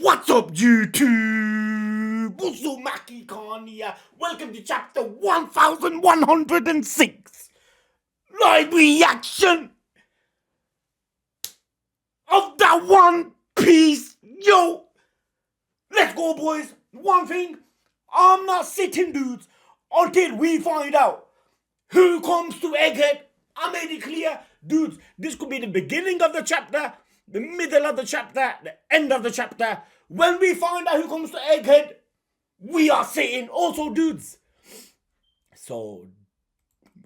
What's up, YouTube? Uzumaki Khan here. Welcome to chapter 1106. Live reaction of that One Piece. Yo, let's go, boys. One thing, I'm not sitting, dudes, until we find out who comes to Egghead. I made it clear, dudes, this could be the beginning of the chapter, the middle of the chapter, the end of the chapter. When we find out who comes to Egghead, we are sitting. Also, dudes, so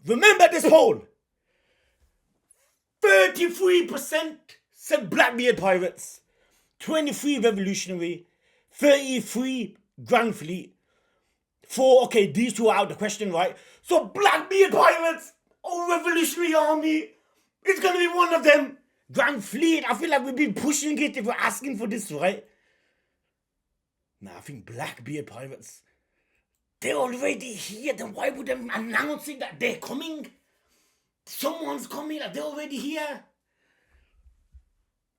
remember this poll. 33% said Blackbeard Pirates, 23 Revolutionary, 33 Grand Fleet, 4, okay, these two are out of the question, right? So Blackbeard Pirates or Revolutionary Army, it's going to be one of them. Grand Fleet, I feel like we've been pushing it if we're asking for this, right? Nah, I think Blackbeard Pirates, they're already here. Then why would they announce it that they're coming? Someone's coming, like they're already here.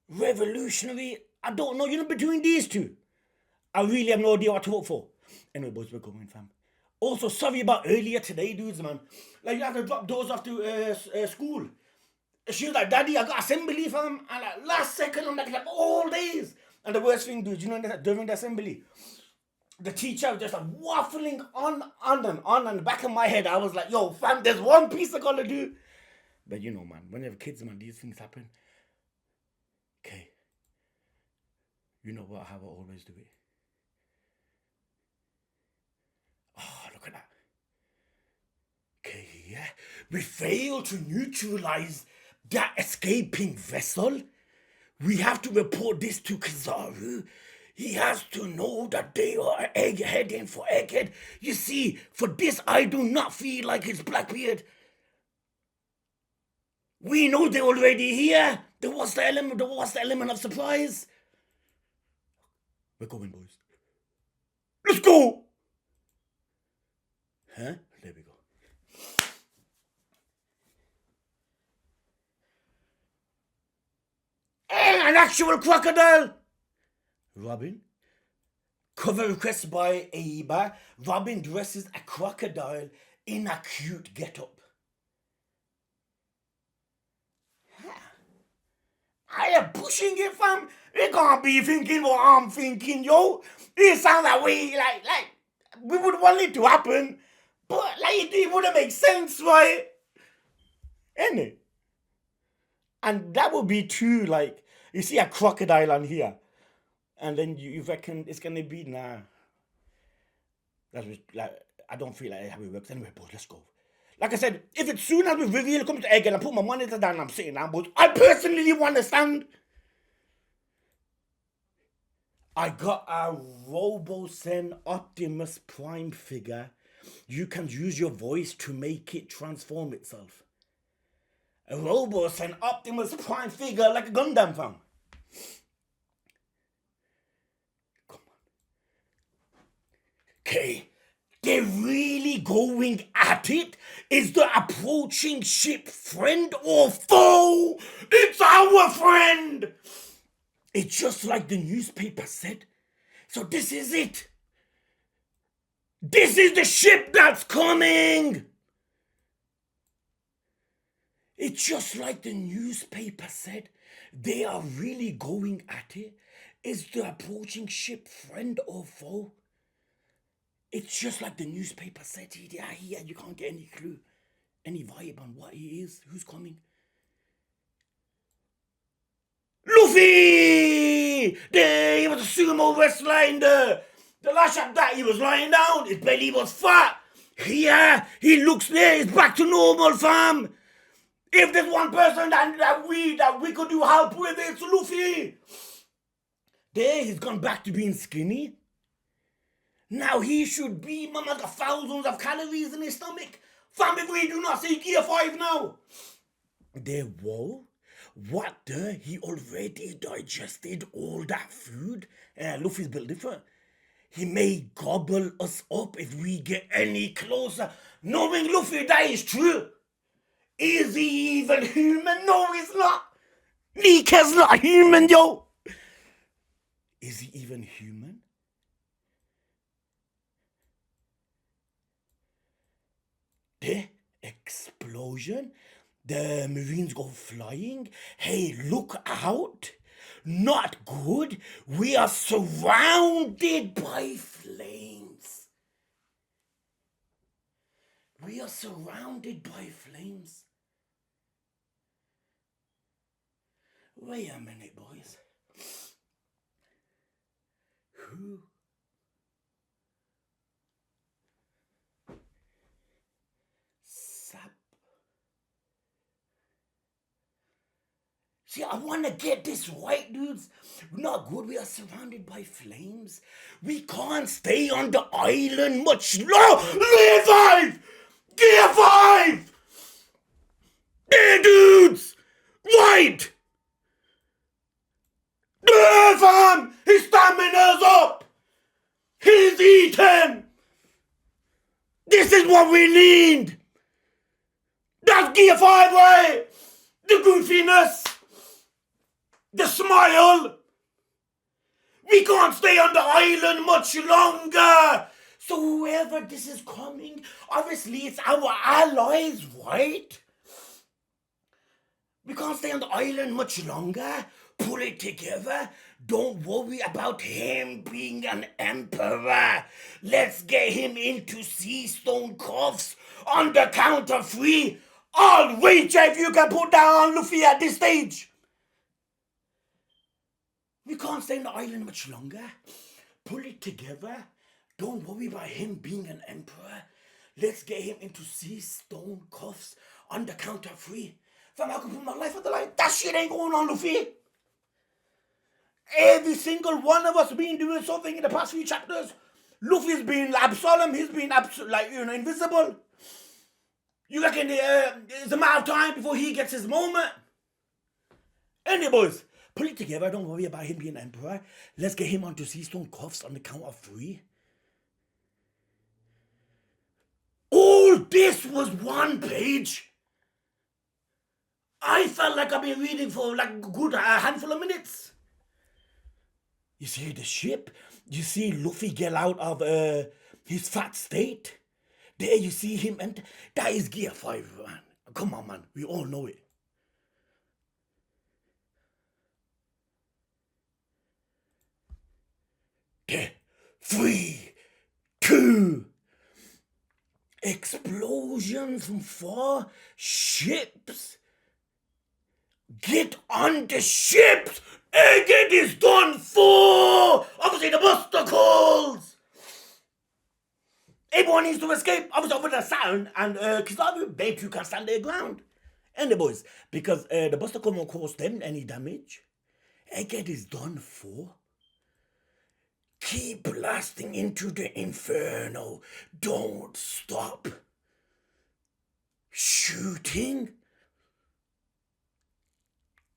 Revolutionary, I don't know. You know, between these two, I really have no idea what to vote for. Anyway, boys, we're going, fam. Also, sorry about earlier today, dudes, man. Like, you have to drop those off to school. She was like, Daddy, I got assembly, fam. And like, last second, I'm like all days. And the worst thing, dude, you know, during the assembly, the teacher was just like waffling on. And the back of my head, I was like, yo, fam, there's one piece I gotta do. But you know, man, whenever kids, man, these things happen. Okay. You know what, how I always do it. Oh, look at that. Okay, yeah. We failed to neutralize that escaping vessel. We have to report this to Kizaru. He has to know that they are heading for Egghead. You see, for this, I do not feel like it's Blackbeard. We know they're already here. There was the element of surprise. We're going, boys. Let's go. Huh? There we go. An actual crocodile. Robin. Cover request by Aiba. Robin dresses a crocodile in a cute getup. I am pushing it, fam. It can't be thinking what I'm thinking, yo. It sounds like we would want it to happen, but like it wouldn't make sense, right? Ain't it? And that would be too, like, you see a crocodile on here, and then you reckon it's gonna be, nah. That's like, I don't feel like how it works. Anyway, boys, let's go. Like I said, if it's soon as we reveal comes to Egg and I put my monitor down and I'm sitting down, boys, I personally want to stand. I got a RoboSen Optimus Prime figure. You can use your voice to make it transform itself. A RoboSen Optimus Prime figure like a Gundam, fam. Come on. Okay. They're really going at it? Is the approaching ship friend or foe? It's our friend! It's just like the newspaper said. So this is it. This is the ship that's coming! It's just like the newspaper said. They are really going at it. Is the approaching ship friend or foe? It's just like the newspaper said. Yeah, you can't get any clue, any vibe on what he is, who's coming. Luffy! There, he was a sumo wrestler in the last chapter. He was lying down. His belly was fat. Yeah, he looks there. He's back to normal, fam. If there's one person that we could do help with, it's Luffy. There, he's gone back to being skinny. Now he should be, mama, got thousands of calories in his stomach. Fam, if we do not say gear 5 now. There, whoa. What the? He already digested all that food? Luffy's built different. He may gobble us up if we get any closer. Knowing Luffy, that is true. Is he even human? No, he's not. Nika's not human, yo. Is he even human? The explosion, the Marines go flying. Hey, look out! Not good. We are surrounded by flames. We are surrounded by flames. Wait a minute, boys. Who? Sap. See, I want to get this right, dudes. We're not good. We are surrounded by flames. We can't stay on the island much longer. Gear 5! Gear 5! There, dudes! Right! There, fam! His stamina's up! He's eaten! This is what we need! That's Gear 5 way! The goofiness! The smile! We can't stay on the island much longer! So whoever this is coming, obviously it's our allies, right? We can't stay on the island much longer. Pull it together. Don't worry about him being an emperor. Let's get him into sea stone cuffs on the count of 3. I'll wager if you can put down Luffy at this stage. We can't stay on the island much longer. Pull it together. Don't worry about him being an emperor. Let's get him into sea stone cuffs on the count of 3. Fam, I could put my life on the line. That shit ain't going on, Luffy. Every single one of us been doing something in the past few chapters. Luffy's been Absolem. He's been invisible. You reckon it's a matter of time before he gets his moment? Anyway, boys, pull it together. Don't worry about him being emperor. Let's get him onto sea stone cuffs on the count of 3. All this was one page. I felt like I've been reading for like a good handful of minutes. You see the ship? You see Luffy get out of his fat state? There you see him enter. That is Gear 5, man. Come on, man. We all know it. There. 3, 2. Explosions from 4 ships. Get on the ships and get this done for! Obviously the Buster calls! Everyone needs to escape. Obviously over the sound and Kizaru, they too can stand their ground. And the boys, because the Buster Call won't cause them any damage. And get this done for. Keep blasting into the inferno. Don't stop. Shooting.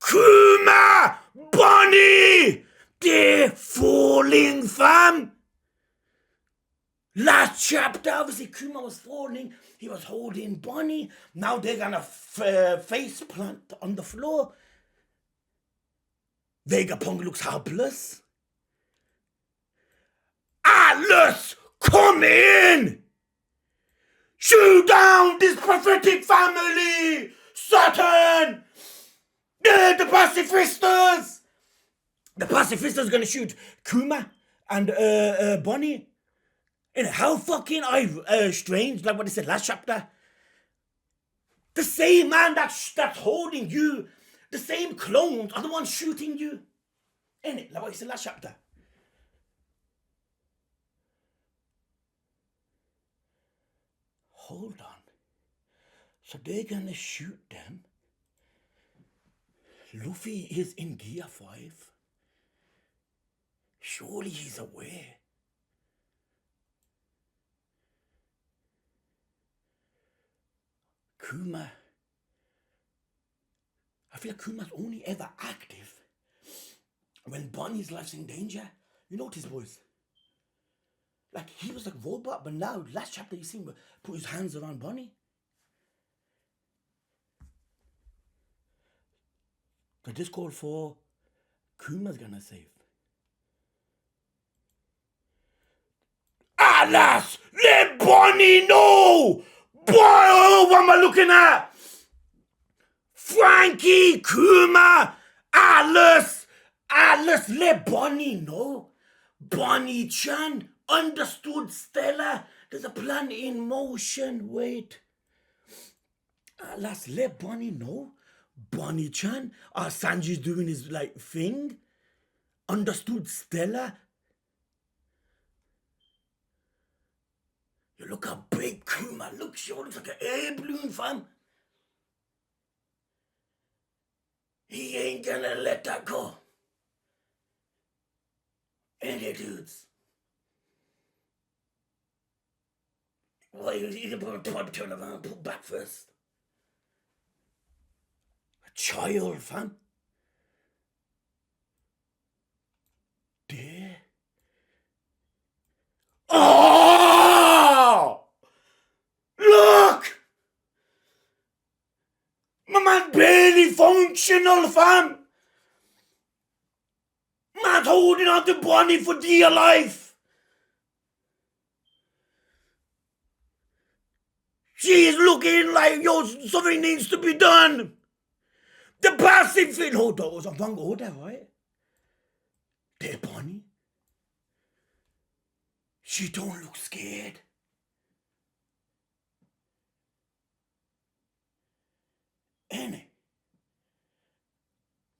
Kuma! Bonnie! They're falling, fam! Last chapter, obviously, Kuma was falling. He was holding Bonnie. Now they're gonna face plant on the floor. Vegapunk looks helpless. Atlas, come in! Shoot down this pathetic family! Saturn! The pacifistas! The pacifistas gonna shoot Kuma and Bonnie. And how fucking strange, like what they said last chapter. The same man that's holding you, the same clones are the ones shooting you. Ain't it? Like what he said last chapter. Hold on. So they're gonna shoot them. Luffy is in Gear 5. Surely he's aware. Kuma. I feel like Kuma's only ever active when Bonnie's life's in danger. You notice, boys? Like, he was like a robot, but now, last chapter, you see him put his hands around Bonnie. So this call for Kuma's gonna save. Alas, let Bonnie know. Boy, oh, what am I looking at? Frankie, Kuma, Alice, let Bonnie know. Bonnie Chan understood Stella. There's a plan in motion. Wait. Alice, let Bonnie know. Bonnie Chan, Sanji's doing his thing. Understood Stella. You look how big Kuma looks. She looks like an air balloon, fam. He ain't gonna let that go. Any dudes. Well, you can probably turn around and put back first. A child, fam. There. Oh! Look! My man barely functional, fam. Man's holding on to Bonnie for dear life. She is looking like, yo, something needs to be done. The passive thing. Hold on, I'm Manga, hold that, right? There, Bonnie. She don't look scared. Ain't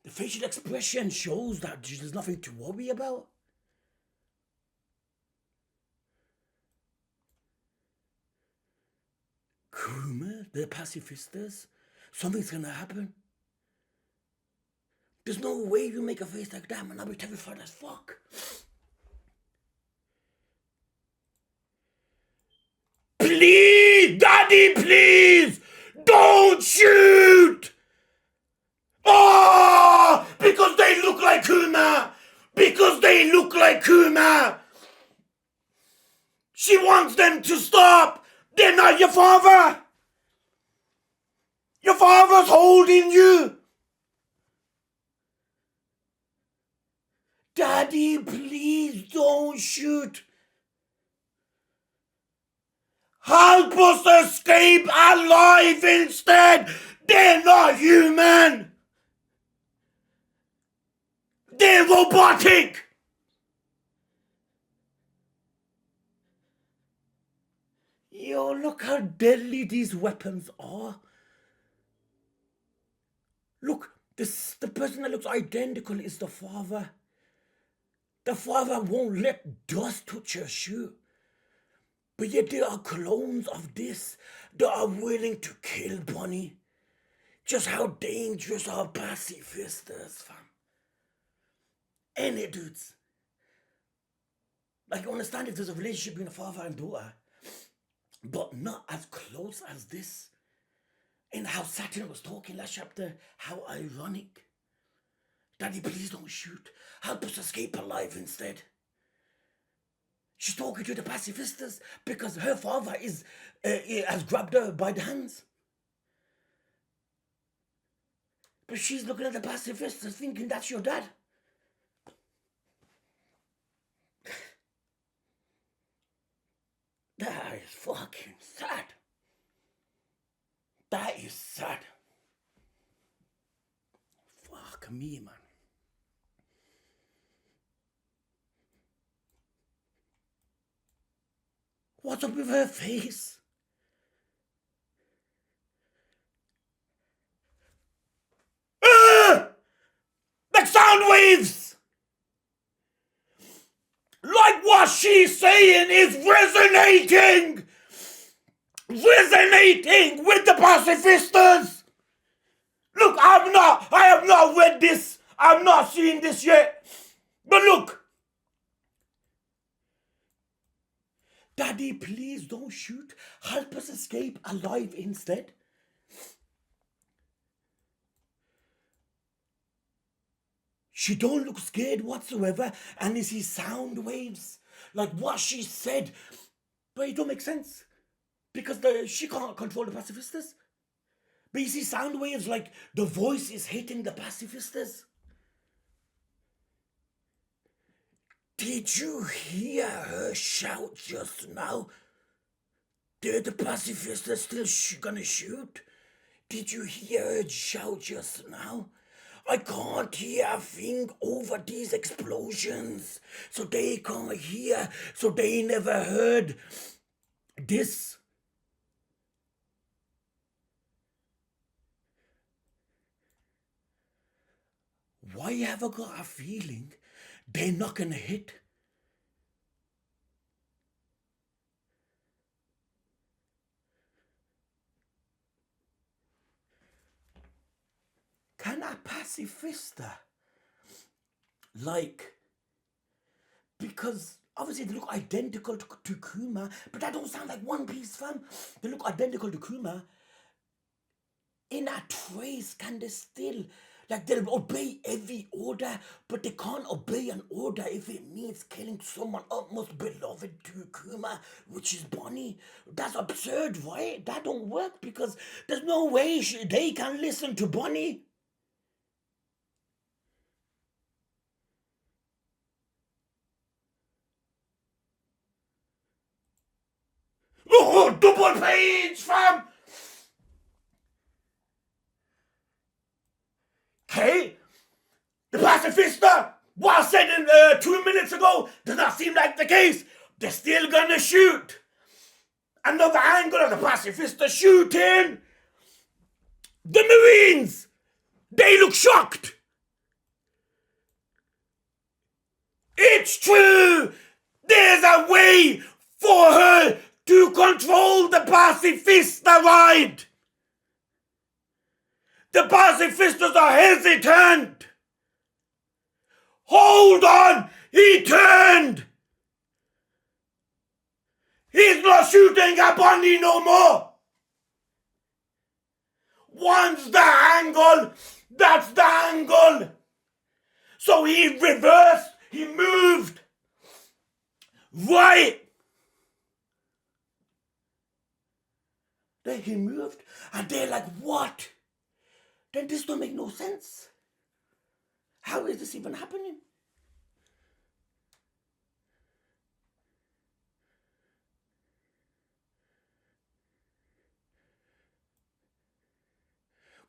the facial expression shows that there's nothing to worry about. Kuma, the pacifistas, something's gonna happen. There's no way you make a face like that, man. I'll be terrified as fuck. Please, Daddy, please, don't shoot! Oh, because they look like Kuma! Because they look like Kuma! She wants them to stop! They're not your father! Your father's holding you! Daddy, please don't shoot! Help us escape alive instead! They're not human! They're robotic! Yo, look how deadly these weapons are. Look, the person that looks identical is the father. The father won't let dust touch her shoe. But yet there are clones of this that are willing to kill Bonnie. Just how dangerous are pacifistas, fam. Any dudes. Like, you understand if there's a relationship between a father and daughter, but not as close as this. And how Saturn was talking last chapter, how ironic. Daddy, please don't shoot. Help us escape alive instead. She's talking to the pacifistas because her father has grabbed her by the hands. But she's looking at the pacifistas thinking that's your dad. That is fucking sad. That is sad. Fuck me, man. What's up with her face? Like sound waves! Like what she's saying is resonating! Resonating with the pacifistas! Look, I have not read this. I'm not seeing this yet. But look. Daddy, please don't shoot. Help us escape alive instead. She don't look scared whatsoever, and you see sound waves, like what she said. But it don't make sense, because she can't control the pacifistas. But you see sound waves like the voice is hitting the pacifistas. Did you hear her shout just now? They're the pacifists are still gonna shoot. Did you hear her shout just now? I can't hear a thing over these explosions. So they can't hear, so they never heard this. Why have I got a feeling they're not gonna hit? Can a pacifista, like, because obviously they look identical to Kuma, but that don't sound like One Piece, fam. They look identical to Kuma. In a trace, can they still, like, they'll obey every order, but they can't obey an order if it means killing someone utmost beloved to Kuma, which is Bonnie. That's absurd, right? That don't work because there's no way they can listen to Bonnie. Oh, double page, fam! Okay, the pacifista, what I said 2 minutes ago, does not seem like the case. They're still gonna shoot. Another angle of the pacifista shooting. The Marines, they look shocked. It's true. There's a way for her to control the pacifista ride. The pacifistas are hesitant. Hold on, he turned. He's not shooting at Bonnie no more. Once the angle, that's the angle. So he reversed, he moved. Right. Then he moved, and they're like, what? Then this don't make no sense. How is this even happening?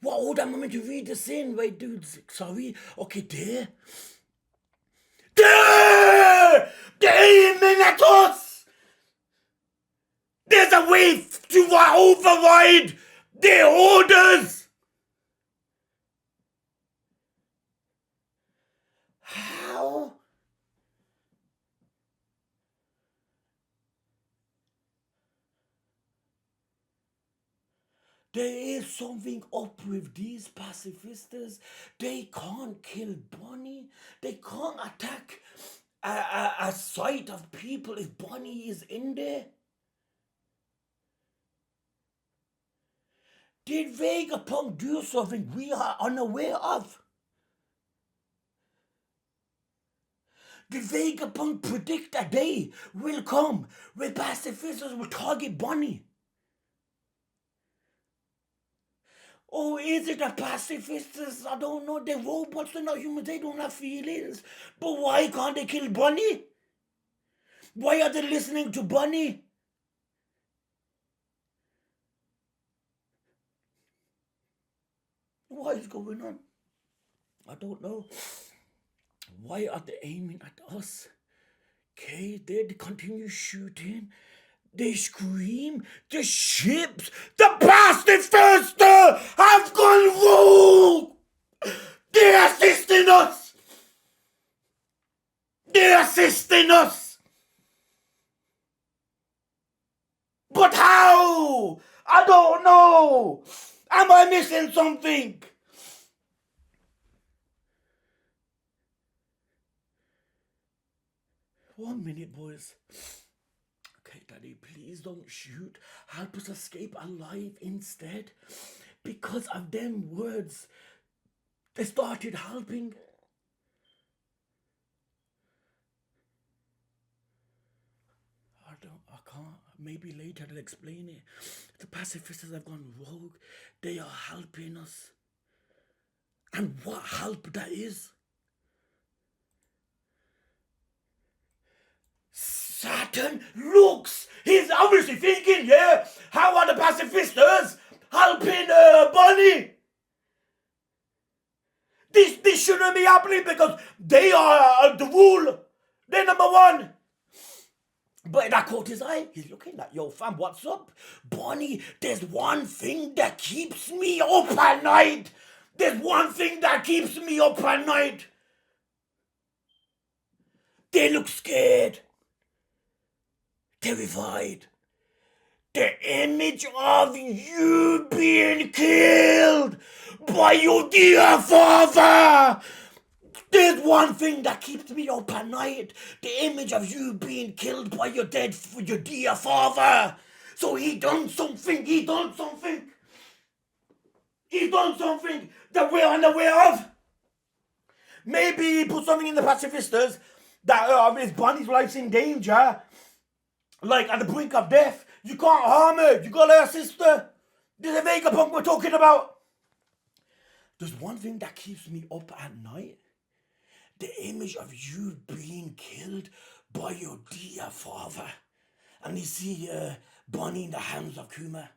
What hold on a moment to read this in, right, dudes? Sorry. Okay, there. There! They're aiming at us! There's a way to override their orders! How? There is something up with these pacifistas. They can't kill Bonnie. They can't attack a site of people if Bonnie is in there. Did Vegapunk do something we are unaware of? Did Vegapunk predict a day will come where pacifistas will target Bonnie? Or is it the pacifists? I don't know. They're robots, they're not humans, they don't have feelings. But why can't they kill Bonnie? Why are they listening to Bonnie? What is going on? I don't know. Why are they aiming at us? Okay, they continue shooting. They scream. The ships, the pacifists have gone rogue. They're assisting us. They're assisting us. But how? I don't know. Am I missing something? One minute, boys. Okay, Daddy, please don't shoot. Help us escape alive instead. Because of them words, they started helping. I can't. Maybe later they'll explain it. The pacifists have gone rogue. They are helping us. And what help that is. Saturn looks. He's obviously thinking, yeah, how are the pacifistas helping Bonnie? This shouldn't be happening because they are the rule. They're number one. But that caught his eye. He's looking like, yo, fam, what's up? Bonnie, there's one thing that keeps me up at night. There's one thing that keeps me up at night. They look scared. Terrified. The image of you being killed by your dear father. There's one thing that keeps me up at night. The image of you being killed by your dear father. So he done something that we're unaware of. Maybe he put something in the pacifistas that if Bonnie's life's in danger, like at the brink of death, you can't harm her. You got her sister. This is a Vegapunk we're talking about. There's one thing that keeps me up at night. The image of you being killed by your dear father. And you see Bonnie in the hands of Kuma.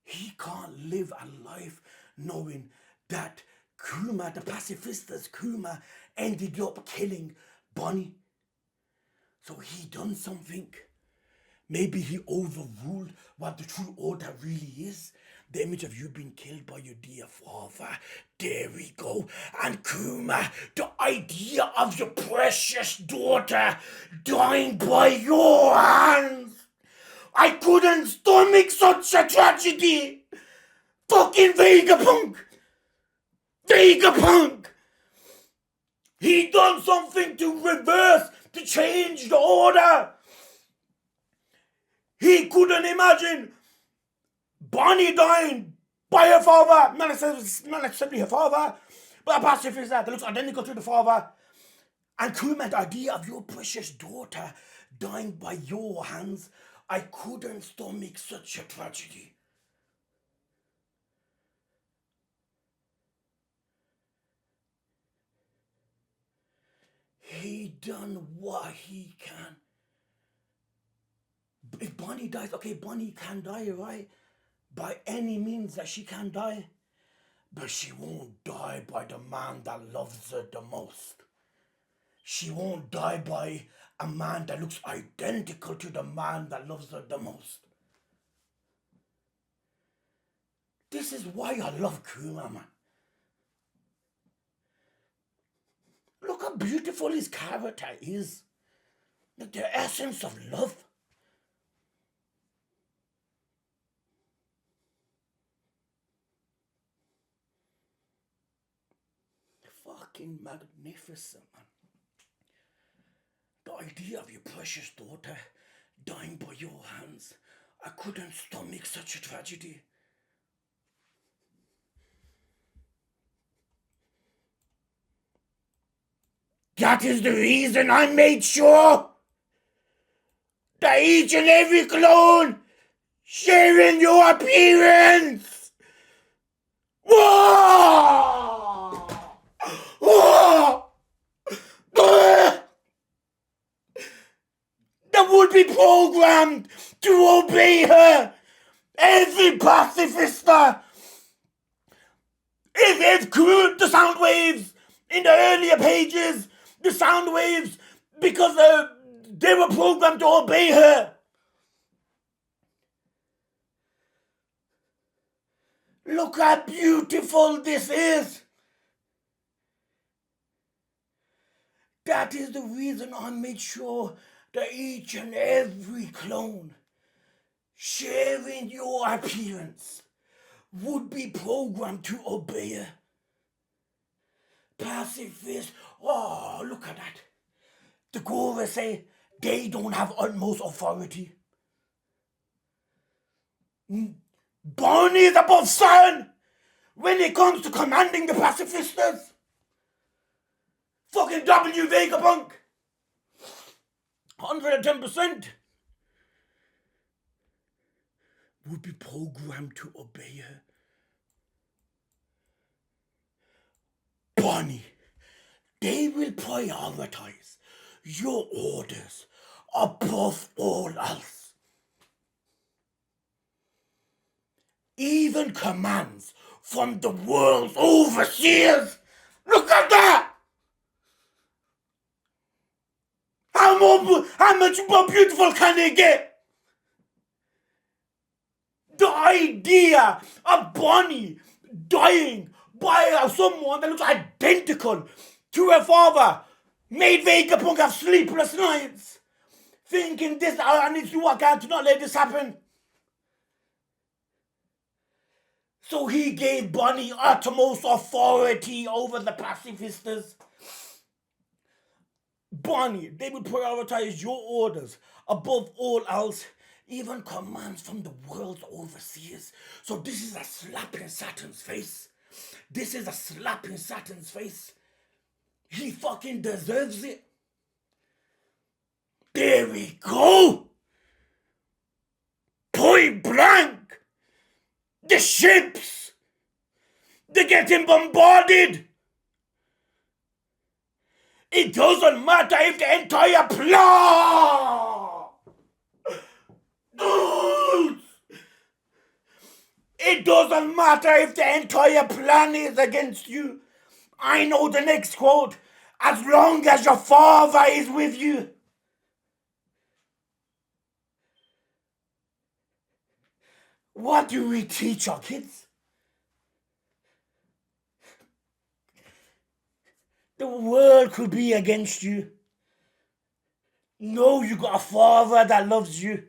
He can't live a life knowing that Kuma, the pacifistas, Kuma, ended up killing Bonnie. So he done something. Maybe he overruled what the true order really is. The image of you being killed by your dear father. There we go. And Kuma, the idea of your precious daughter dying by your hands. I couldn't stomach such a tragedy. Fucking Vegapunk. Vegapunk. He done something to reverse, to change the order. He couldn't imagine Bonnie dying by her father, not necessarily her father, but a pacifist that looks identical to the father. And Kuma, the idea of your precious daughter dying by your hands, I couldn't stomach such a tragedy. He done what he can. If Bonnie dies, okay, Bonnie can die, right? By any means that she can die. But she won't die by the man that loves her the most. She won't die by a man that looks identical to the man that loves her the most. This is why I love Kuma, man. Look how beautiful his character is. Like the essence of love. Fucking magnificent, man. The idea of your precious daughter dying by your hands, I couldn't stomach such a tragedy. That is the reason I made sure that each and every clone sharing your appearance. Whoa! Whoa! That would be programmed to obey her. Every pacifista. If the sound waves in the earlier pages, the sound waves, because they were programmed to obey her. Look how beautiful this is. That is the reason I made sure that each and every clone sharing your appearance would be programmed to obey her. Pacifist, oh, look at that. The Gurus say they don't have utmost authority. Bonnie is above Saturn when it comes to commanding the pacifistas. Fucking W Vegapunk. 110% would be programmed to obey her. Bonnie, they will prioritize your orders above all else. Even commands from the world's overseers. Look at that! How much more beautiful can it get? The idea of Bonnie dying by someone that looks identical to her father made Vegapunk have sleepless nights, thinking this, I need to do what I can to not let this happen. So he gave Bonnie utmost authority over the pacifistas. Bonnie, they would prioritize your orders above all else, even commands from the world's overseers. So this is a slap in Saturn's face. This is a slap in Saturn's face. He fucking deserves it. There we go. Point blank. The ships. They're getting bombarded. It doesn't matter if the entire plot. Dudes. It doesn't matter if the entire planet is against you. I know the next quote. As long as your father is with you. What do we teach our kids? The world could be against you. No, you got a father that loves you.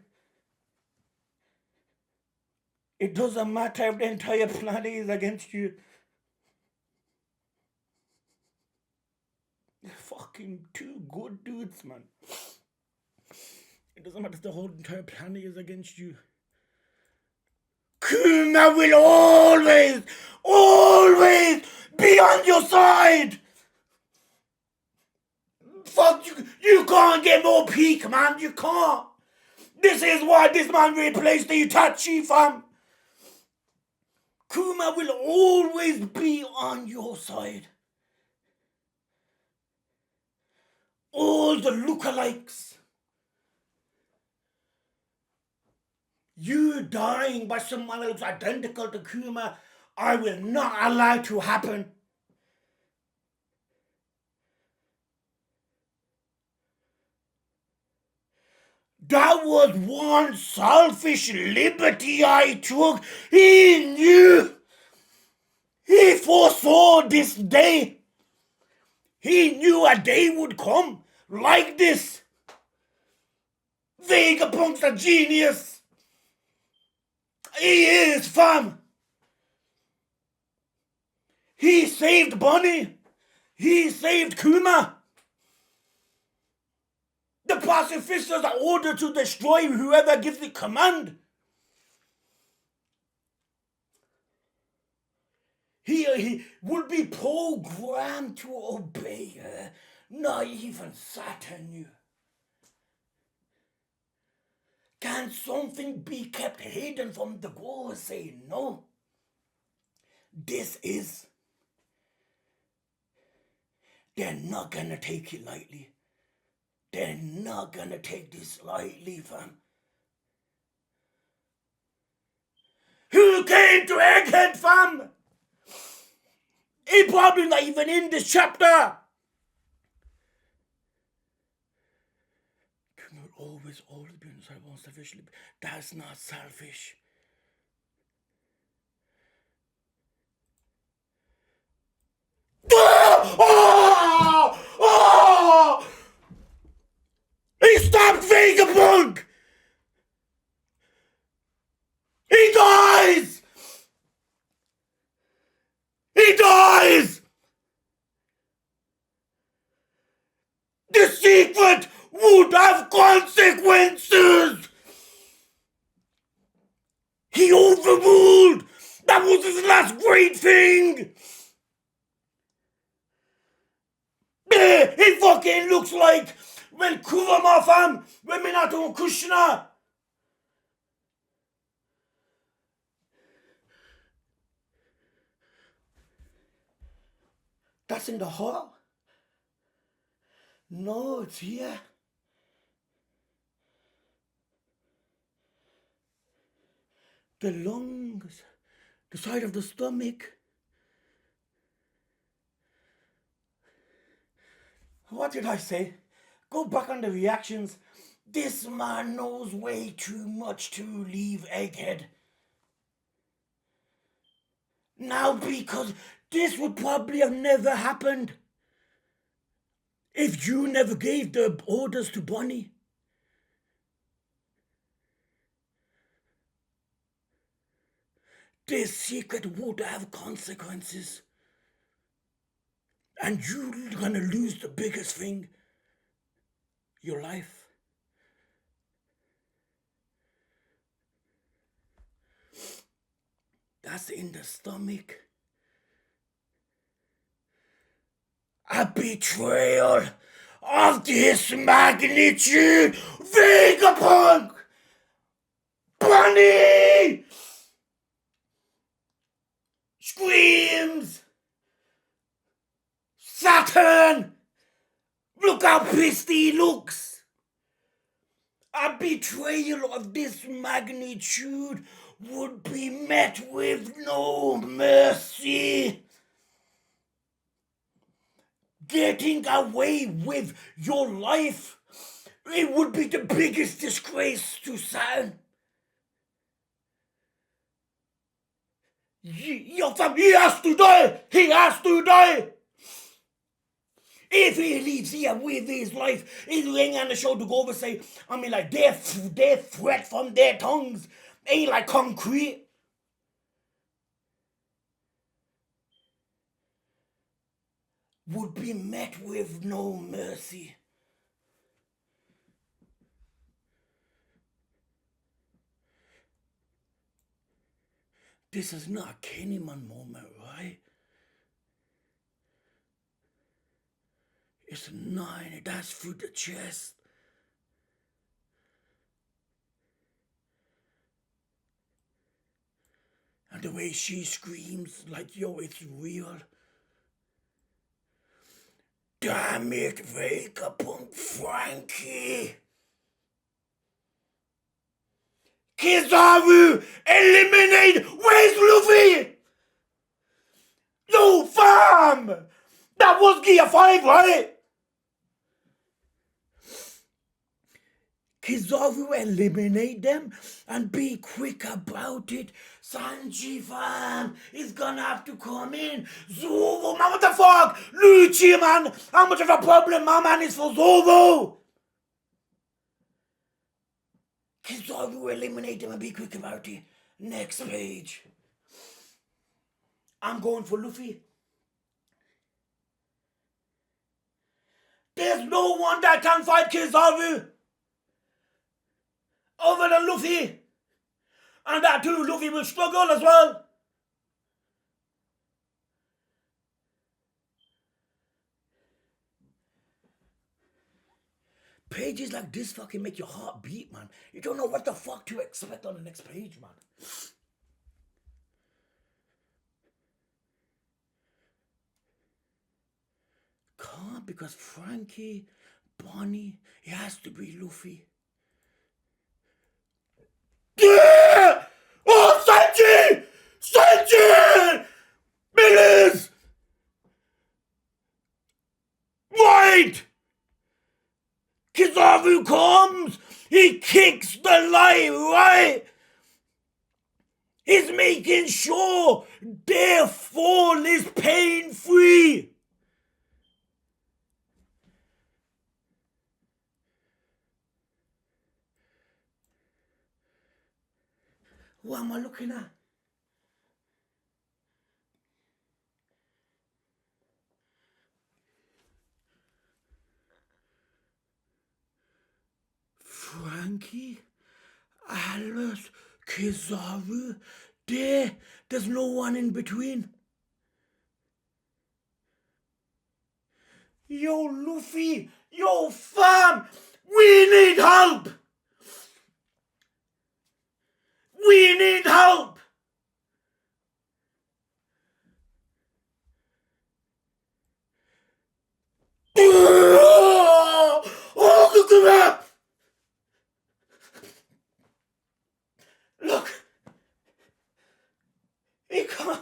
It doesn't matter if the entire planet is against you. You're fucking two good dudes, man. It doesn't matter if the whole entire planet is against you. Kuma will always be on your side. Fuck, you can't get more peak, man. You can't. This is why this man replaced the Itachi, fam. Kuma will always be on your side. All the lookalikes. You dying by someone that looks identical to Kuma, I will not allow to happen. That was one selfish liberty I took. He knew. He foresaw this day. He knew a day would come like this. Vegapunk's a genius. He is, fam. He saved Bonnie. He saved Kuma. The pacifistas are ordered to destroy whoever gives the command. He would be programmed to obey her. Not even Saturn knew. Can something be kept hidden from the goal? Say no. This is. They're not gonna take it lightly. They're not gonna take this lightly, fam. Who came to Egghead, fam? He probably not even in this chapter. You will always be inside one selfishly. That's not selfish. He stopped Vegapunk! He dies! He dies! The secret would have consequences! He overruled! That was his last great thing! He fucking looks like when Kurama, fam, when Minato and Kushina. That's in the heart. No, it's here. The lungs, the side of the stomach. What did I say? Go back on the reactions. This man knows way too much to leave Egghead. Now, because this would probably have never happened if you never gave the orders to Bonnie. This secret would have consequences. And you're gonna lose the biggest thing, your life. That's in the stomach. A betrayal of this magnitude, Vegapunk! Bunny! Screams! Saturn! Look how pissed he looks! A betrayal of this magnitude would be met with no mercy. Getting away with your life, it would be the biggest disgrace to Saturn. He has to die! He has to die! If he leaves here with his life, he'll hang on the show to go over and say, I mean, like, their threat from their tongues ain't like concrete. Would be met with no mercy. This is not a Kennyman moment, right? It's a 9, that's through the chest. And the way she screams, like, yo, it's real. Damn it, Vegapunk Frankie! Kizaru, eliminate! Where's Luffy? No, fam! That was Gear 5, right? Kizaru, eliminate them and be quick about it. Sanji, fam, is gonna have to come in. Zoro, man, what the fuck? Lucci, man, how much of a problem my man is for Zoro? Kizaru, eliminate them and be quick about it. Next page. I'm going for Luffy. There's no one that can fight Kizaru other than Luffy. And that too, Luffy will struggle as well. Pages like this fucking make your heart beat, man. You don't know what the fuck to expect on the next page, man. Can't, because Frankie, Bonnie, it has to be Luffy. Yeah! Oh, Sanji! Sanji! Millers! Right! Kizaru comes! He kicks the light, right? He's making sure their fall is pain-free. What am I looking at? Frankie, Alice, Kizaru, there's no one in between. Yo, Luffy, yo, fam, we need help. We need help. Look. He can't.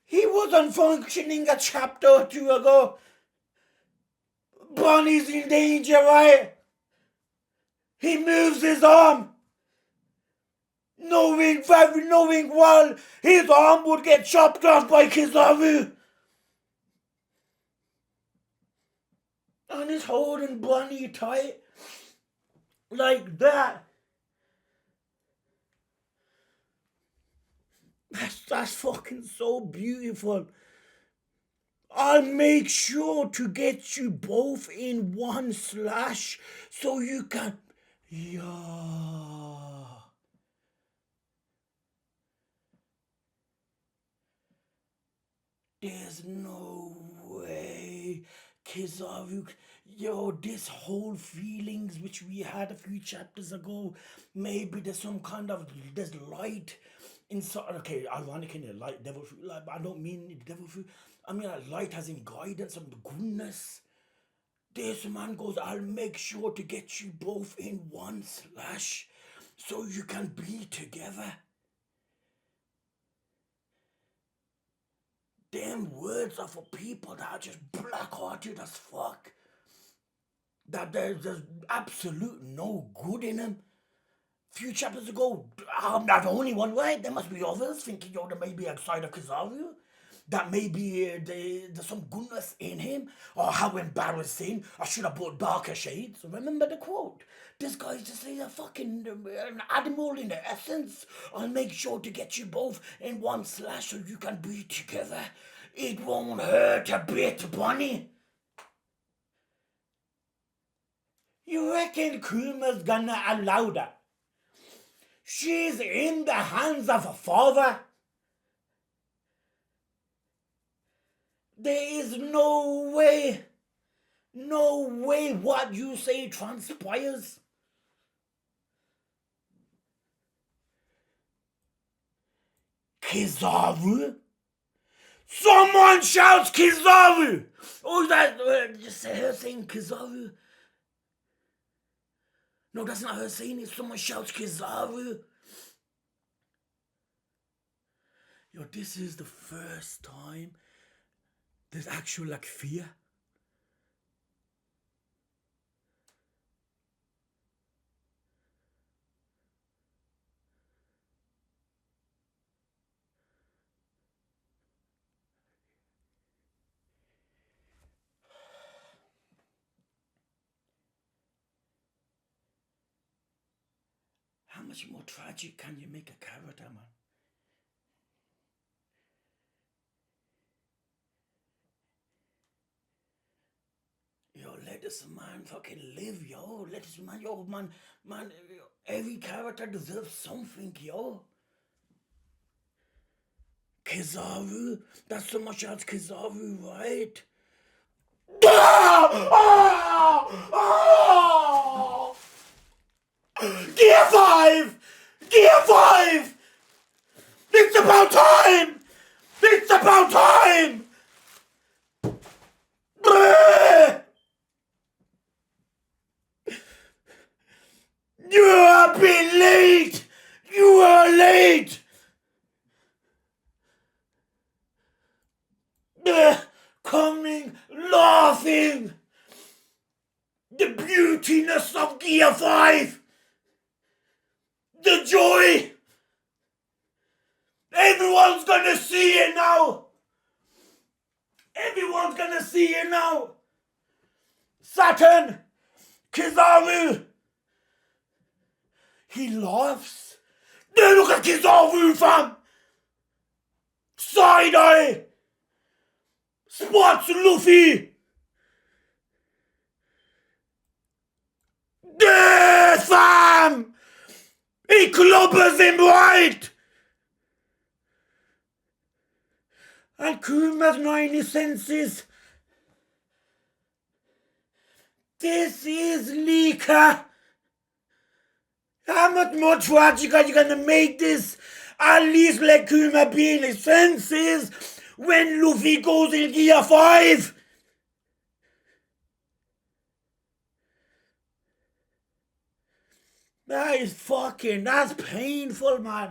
He wasn't functioning a chapter or two ago. Bonnie's in danger, right? He moves his arm. Knowing well his arm would get chopped off by Kizaru. And he's holding Bonnie tight. Like that. That's fucking so beautiful. I'll make sure to get you both in one slash so you can... Yeah. There's no way Kizaru... Yo, this whole feelings which we had a few chapters ago, maybe there's some kind of... There's light inside... Okay, ironic in the light, devil fruit, like, I don't mean devil fruit. I mean like light as in guidance and goodness. This man goes, I'll make sure to get you both in one slash so you can be together. Them words are for people that are just black-hearted as fuck. That there's absolute no good in them. Few chapters ago, I'm not the only one, right? There must be others thinking, yo, there may be a side of Kizaru. That maybe there's some goodness in him. Or how embarrassing. I should have brought darker shades. Remember the quote? This guy's just a fucking an animal in the essence. I'll make sure to get you both in one slash so you can be together. It won't hurt a bit, Bonnie. You reckon Kuma's gonna allow that? She's in the hands of a father. There is no way what you say transpires. Kizaru? Someone shouts Kizaru! Oh, that, just her saying Kizaru. No, that's not her saying it. Someone shouts Kizaru. Yo, this is the first time there's actual like fear. How much more tragic can you make a character, man? Yo, let this man fucking live, yo. Let this man, yo, man, every character deserves something, yo. Kizaru? That's so much as Kizaru, right? Gear 5! Gear 5! It's about time! It's about time! You are a bit late! You are late! Coming, laughing! The beautiness of Gear 5! The joy! Everyone's gonna see it now! Everyone's gonna see it now! Saturn! Kizaru! He laughs. Then look at Kizaru, fam! Side eye! Spots Luffy! There, fam! He clobbers him right! And Kuma's not in his senses. This is Lika. How much more tragic are you gonna make this? At least let Kuma be in his senses when Luffy goes in Gear 5. That's painful, man.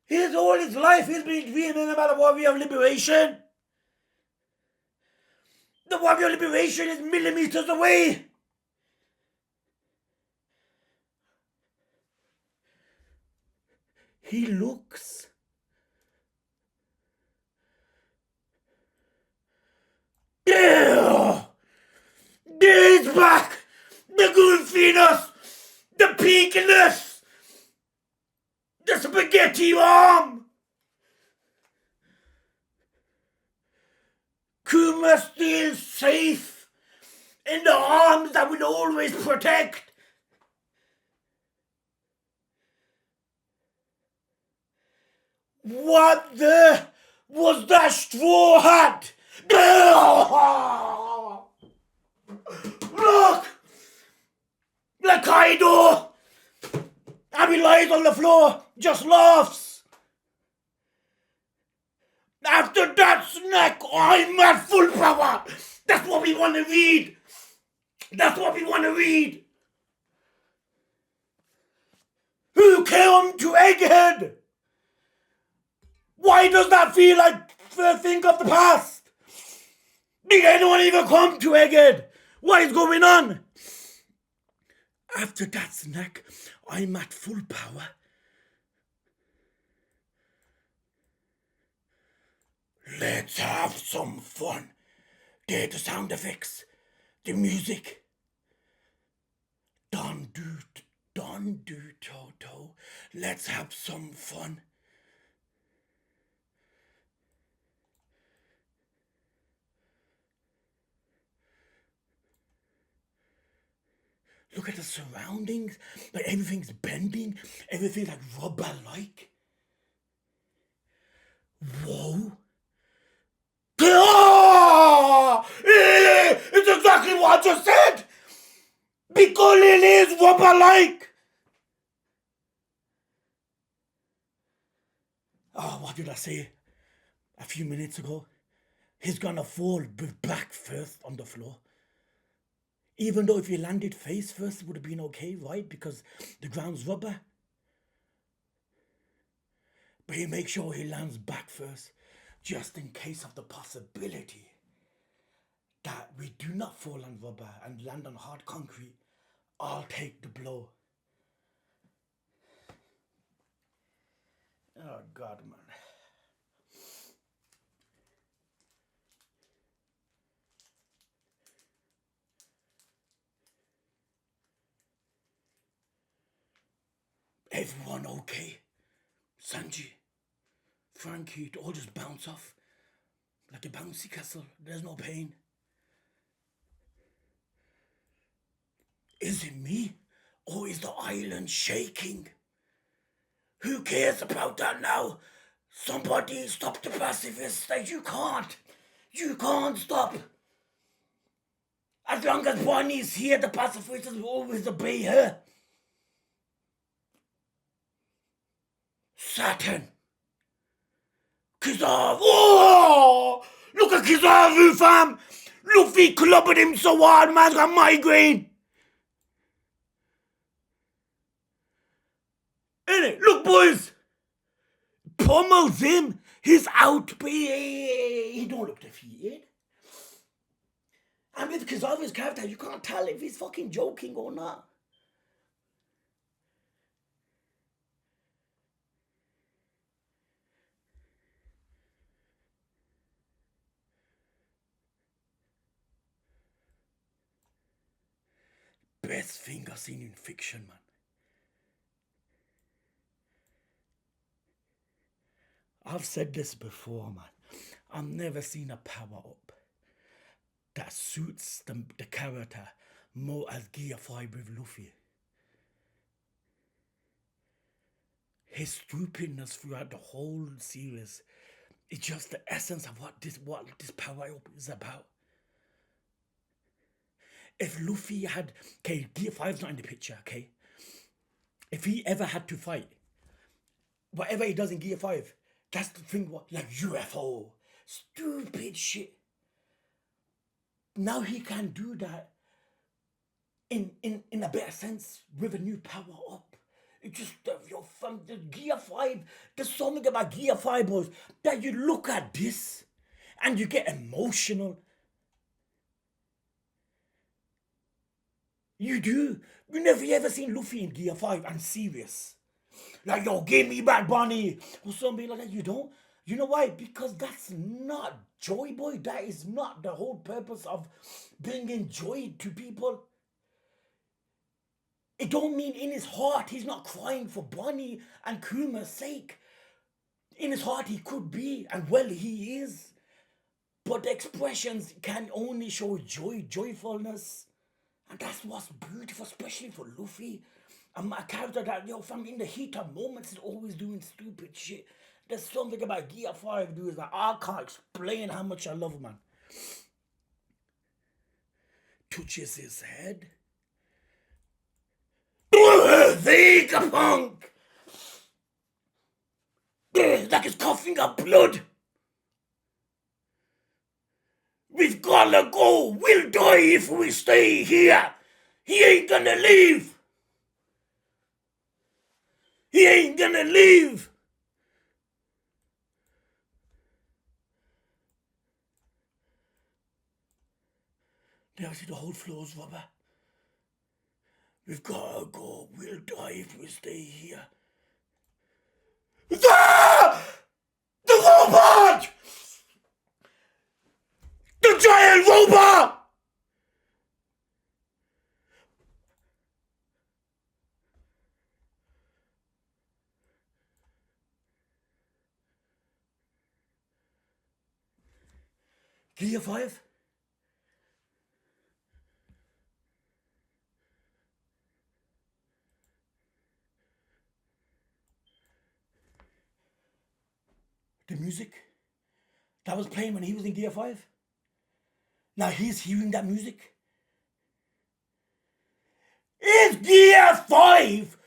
His all his life he's been dreaming about a warrior of liberation. The warrior of liberation is millimeters away. He looks. There! There it's back! The goofiness! The peakiness! The spaghetti arm! Kuma still safe in the arms that will always protect. What the was that straw hat? Look! Like Kaido! And he lies on the floor, just laughs. After that snack, I'm at full power. That's what we want to read. That's what we want to read. Who came to Egghead? Why does that feel like a thing of the past? Did anyone even come to Egghead? What is going on? After that snack, I'm at full power. Let's have some fun. There the sound effects, the music. Don't do Toto. Let's have some fun. Look at the surroundings, like everything's bending, everything's like rubber-like. Whoa. Oh! It's exactly what I just said! Because it is rubber-like! Oh, what did I say a few minutes ago? He's gonna fall with back first on the floor. Even though if he landed face first, it would have been okay, right? Because the ground's rubber. But he makes sure he lands back first, just in case of the possibility that we do not fall on rubber and land on hard concrete. I'll take the blow. Oh, God, man. Everyone okay? Sanji, Frankie, it all just bounce off like a bouncy castle. There's no pain. Is it me? Or is the island shaking? Who cares about that now? Somebody stop the pacifists. You can't. You can't stop. As long as Bonnie's here, the pacifists will always obey her. Saturn. Kizaru. Oh! Look at Kizaru, fam. Luffy clobbered him so hard, man's got migraine. Innit? Look, boys. Pummels him. He's out, but he don't look defeated. And with Kizaru's character, you can't tell if he's fucking joking or not. Best thing I've seen in fiction, man. I've said this before, man. I've never seen a power up that suits the character more as Gear 5 with Luffy. His stupidness throughout the whole series is just the essence of what this power up is about. If Luffy had, okay, Gear 5's not in the picture, okay? If he ever had to fight, whatever he does in Gear 5, that's the thing, what, like UFO, stupid shit. Now he can do that in a better sense, with a new power up. It just your from the Gear 5, there's something about Gear 5 boys that you look at this and you get emotional. You do. You never ever seen Luffy in Gear 5 and serious. Like, yo, give me back Bonnie. Or something like that. You don't. You know why? Because that's not joy, boy. That is not the whole purpose of bringing joy to people. It don't mean in his heart he's not crying for Bonnie and Kuma's sake. In his heart he could be, and well he is. But the expressions can only show joy, joyfulness. And that's what's beautiful, especially for Luffy. A character that, from in the heat of moments is always doing stupid shit. There's something about Gear 5, dude, that I can't explain how much I love him, man. Touches his head. Vegapunk! Like he's coughing up blood. We've gotta go. We'll die if we stay here. He ain't gonna leave. He ain't gonna leave. Now see the whole floor's rubber. We've gotta go. We'll die if we stay here. The robot! The giant robot! Gear 5? The music that was playing when he was in Gear 5? Now he's hearing that music. Is Gear 5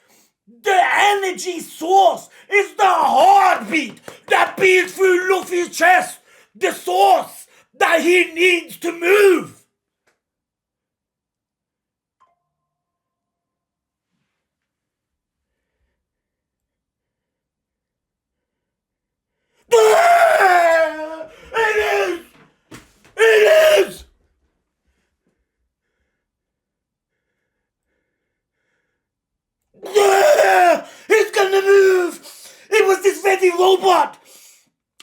the energy source? Is the heartbeat that beats through Luffy's chest the source that he needs to move? It is! It is! It's gonna move! It was this very robot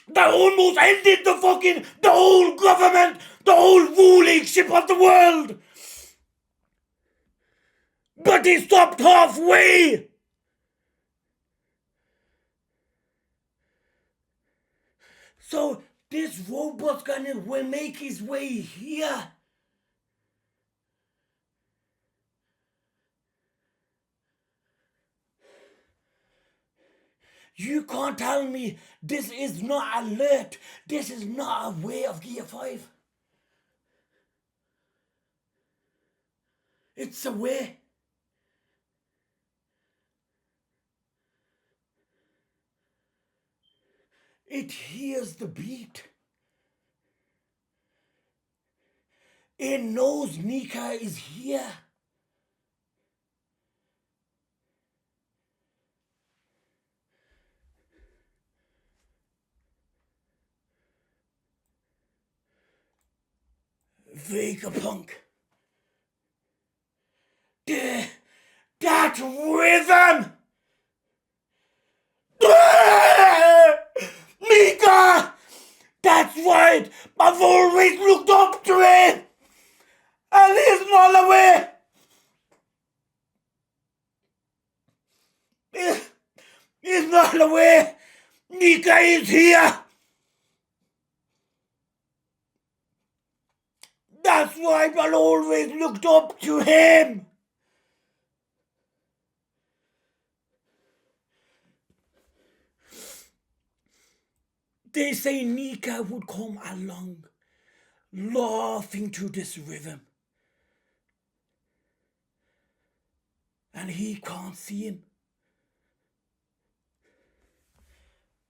that almost ended the whole government, the whole ruling ship of the world! But he stopped halfway! So this robot's gonna make his way here. You can't tell me this is not alert. This is not a way of Gear 5. It's a way. It hears the beat. It knows Nika is here. Vegapunk. That rhythm! Nika! That's right! I've always looked up to him! And he's not away! He's not away! Nika is here! That's why I've always looked up to him! They say Nika would come along, laughing to this rhythm. And he can't see him.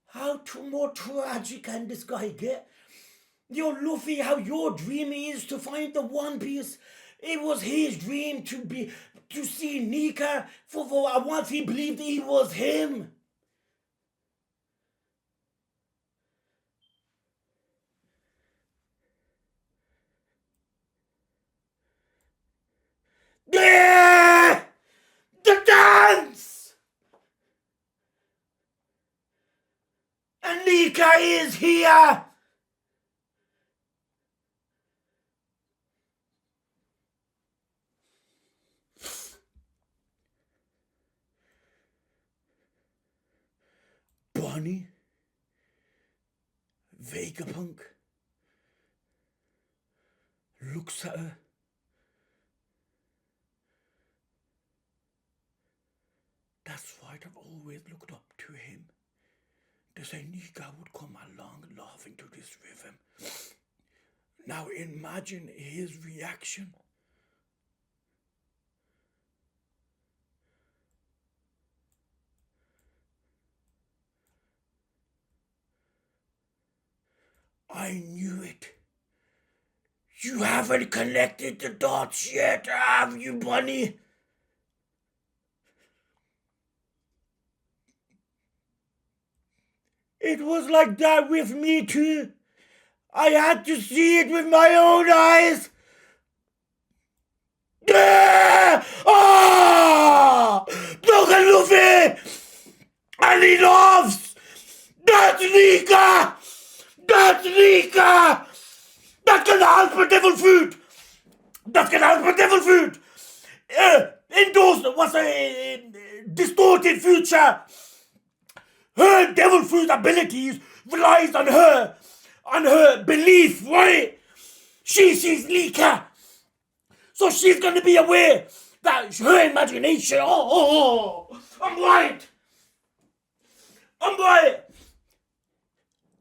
How more tragic can this guy get? Yo, Luffy, how your dream is to find the One Piece It was his dream to see Nika for once he believed he was him. Yeah! The dance! And Nika is here! Bonnie? Vegapunk looks at her. That's right, I've always looked up to him. They say Nika would come along laughing to this rhythm. Now imagine his reaction. I knew it. You haven't connected the dots yet, have you, Bunny? It was like that with me too. I had to see it with my own eyes. Ah! Look at Luffy! And he laughs! That's Nika! That's Nika! That's gonna help with devil food! That's gonna help with devil food! What's a distorted future? Her devil fruit abilities relies on her belief, right? She sees Nika. So she's going to be aware that her imagination, I'm right. I'm right.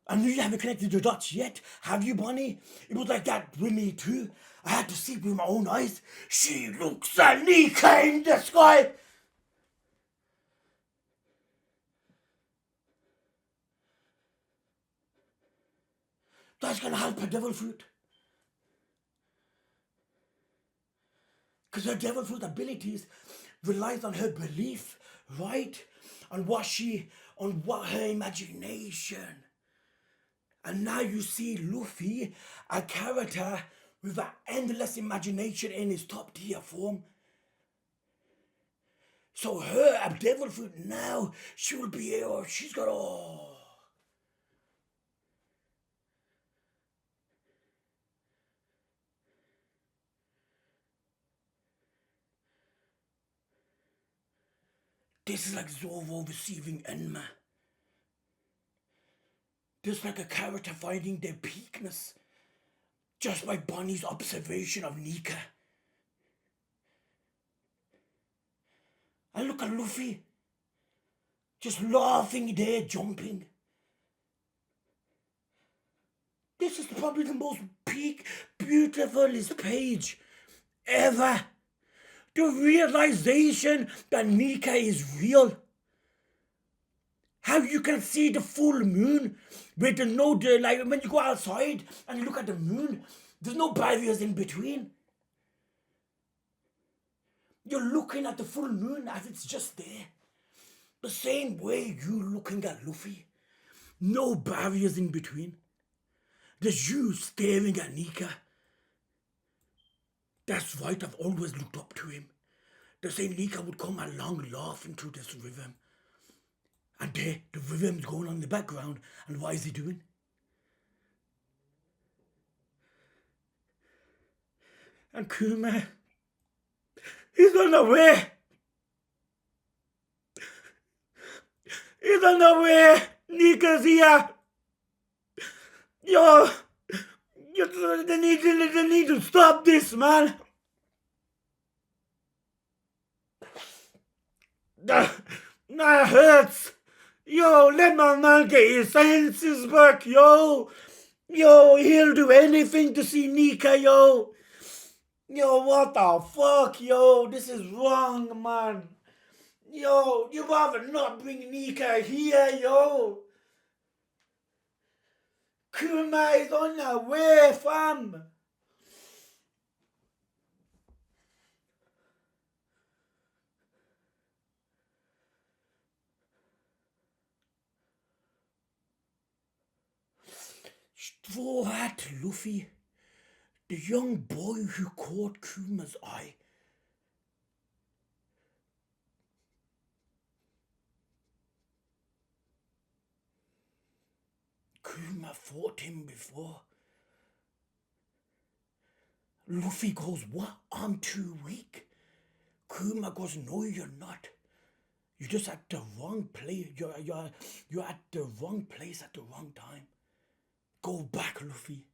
And you haven't connected the dots yet, have you, Bonnie? It was like that with me too. I had to see it with my own eyes. She looks at Nika in the sky. That's going to help her devil fruit. Because her devil fruit abilities relies on her belief, right? On what her imagination. And now you see Luffy, a character with an endless imagination in his top tier form. So her devil fruit now, she's got This is like Zoro receiving Enma. This is like a character finding their peakness just by Bonnie's observation of Nika. And look at Luffy, just laughing there, jumping. This is probably the most beautifulest page ever. The realization that Nika is real. How you can see the full moon with like when you go outside and you look at the moon, there's no barriers in between. You're looking at the full moon as it's just there. The same way you're looking at Luffy. No barriers in between. There's you staring at Nika. That's right, I've always looked up to him. They say Nika would come along laughing through this rhythm. And there, the rhythm's going on in the background. And what is he doing? And Kuma, he's unaware. He's unaware. Nika's here. They need to stop this, man. That hurts. Let my man get his senses back, yo. He'll do anything to see Nika, yo. What the fuck, yo? This is wrong, man. You rather not bring Nika here, yo. Kuma is on the way, fam. Throw at Luffy, the young boy who caught Kuma's eye. Kuma fought him before. Luffy goes, what? I'm too weak. Kuma goes, no, you're not. You're just at the wrong place. You're at the wrong place at the wrong time. Go back, Luffy.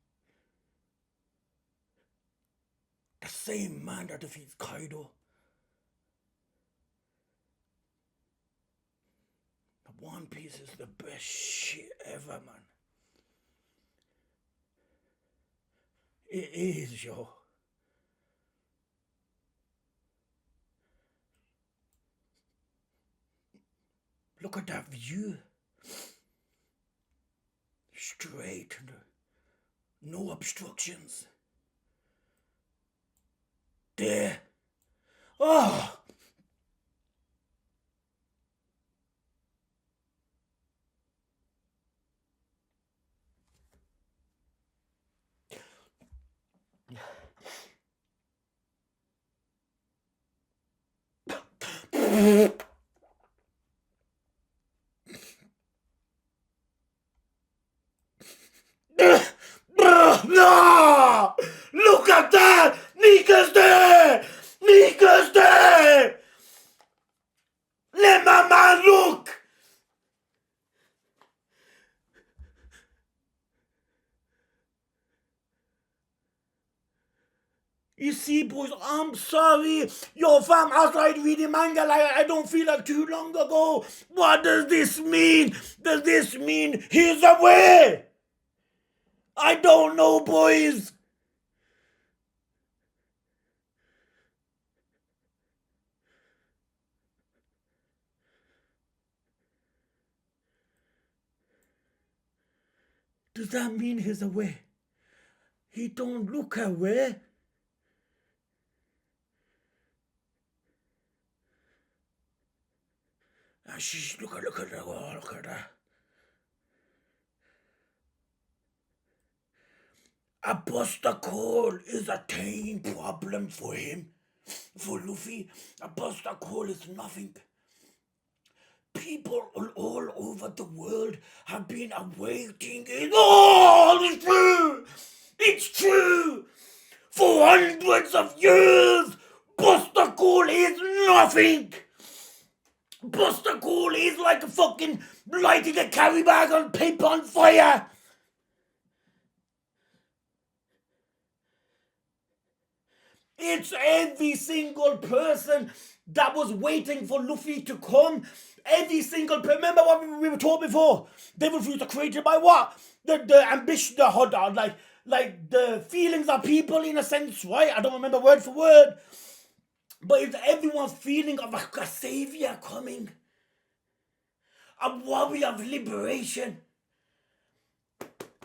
The same man that defeats Kaido. One Piece is the best shit ever, man. It is, yo. Look at that view. Straight. No obstructions. There. Oh! No! Look at that! Nika's there! Nika's there! Let my man look! You see, boys, I'm sorry. Yo, fam, I started reading manga like I don't feel like too long ago. What does this mean? Does this mean he's away? I don't know, boys. Does that mean he's away? He don't look away. Sheesh, look at that. Oh, look at that. A Buster Call is a tiny problem for him. For Luffy, a Buster Call is nothing. People all over the world have been awaiting it. Oh, it's true! It's true! For hundreds of years, Buster Call is nothing! Buster Call is like a fucking lighting a carry bag on paper on fire! It's every single person that was waiting for Luffy to come. Every single person. Remember what we were told before? Devil fruits are created by what? The ambition, like the feelings of people in a sense, right? I don't remember word for word. But it's everyone's feeling of a savior coming. A warrior of liberation.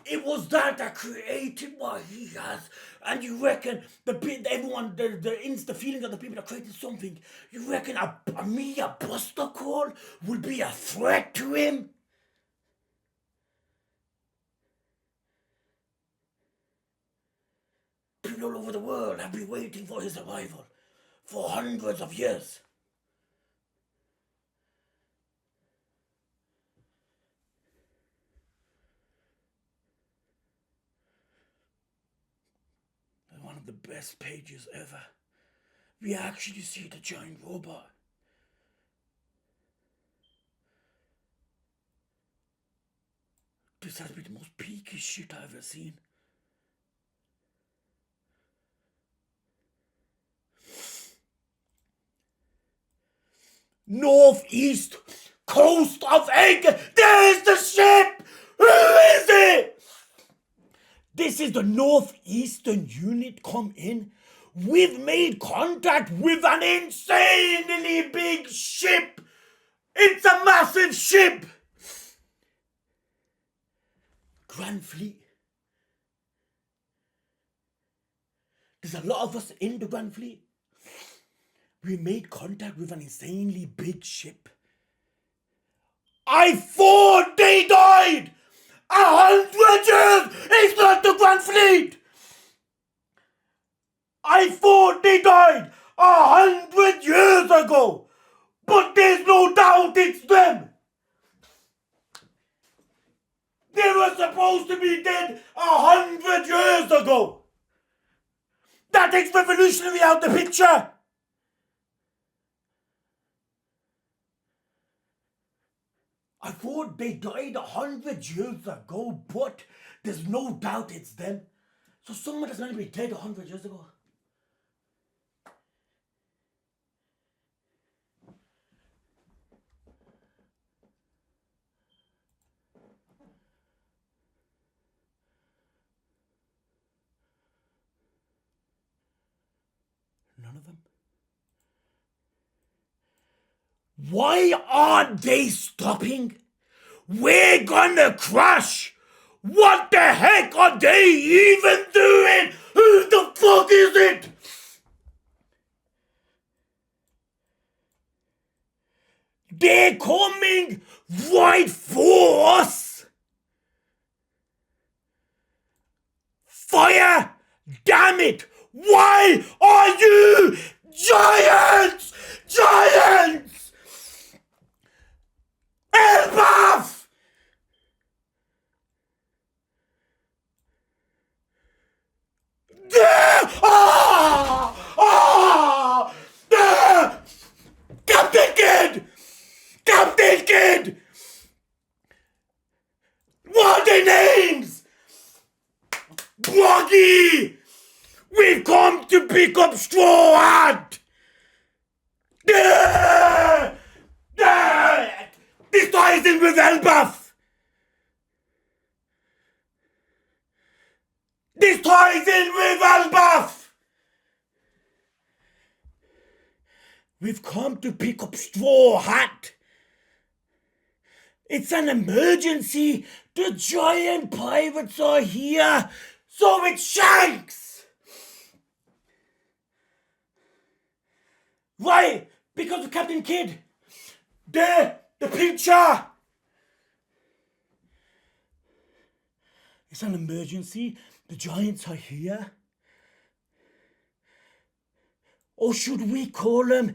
It was that created what he has. And you reckon the feelings of the people that created something, you reckon a Buster Call would be a threat to him? People all over the world have been waiting for his arrival for hundreds of years. One of the best pages ever. We actually see the giant robot. This has been the most peaky shit I've ever seen. Northeast coast of Anchor. There's the ship! Who is it? This is the Northeastern unit come in. We've made contact with an insanely big ship. It's a massive ship. Grand Fleet. There's a lot of us in the Grand Fleet. We made contact with an insanely big ship. I thought they died! 100 years! It's not indeed. I thought they died 100 years ago, but there's no doubt it's them. They were supposed to be dead 100 years ago. That takes revolutionary out the picture. I thought they died 100 years ago, but there's no doubt it's them. So someone that's going to be dead 100 years ago. None of them. Why aren't they stopping? We're gonna crash! What the heck are they even doing? Who the fuck is it? They're coming right for us! Fire! Damn it! Why are you giants? Giants! Elbaf! Captain Kidd! Captain Kidd! What are their names? Bloggy! We've come to pick up Straw Hat! This ties in with Elbaf! This ties in with Elbaf! We've come to pick up Straw Hat! It's an emergency! The giant pirates are here! So it's Shanks! Why? Because of Captain Kidd! The picture! It's an emergency. The giants are here. Or should we call him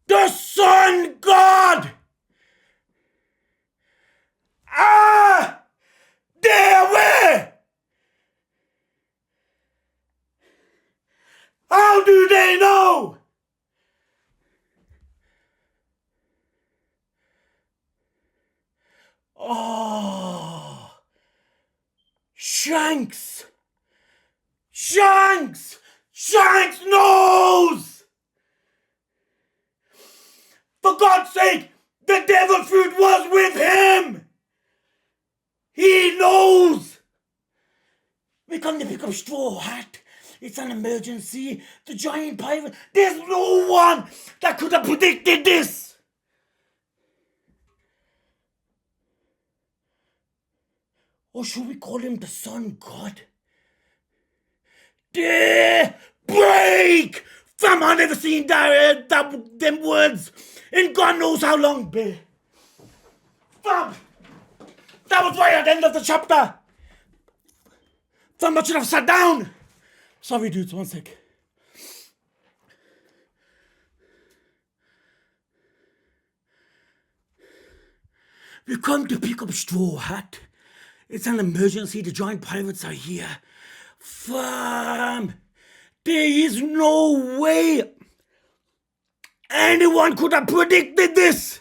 the Sun God? Ah! They're where? How do they know? Oh, Shanks! Shanks! Shanks knows! For God's sake, the devil fruit was with him! He knows! We come to pick up Straw Hat. It's an emergency. The giant pirate. There's no one that could have predicted this! Or should we call him the Sun God? Break! Fam, I've never seen them words in God knows how long, Bill. Fam! That was right at the end of the chapter! Fam, I should have sat down! Sorry, dudes, one sec. We come to pick up Straw Hat. It's an emergency. The giant pirates are here. Fam! There is no way anyone could have predicted this!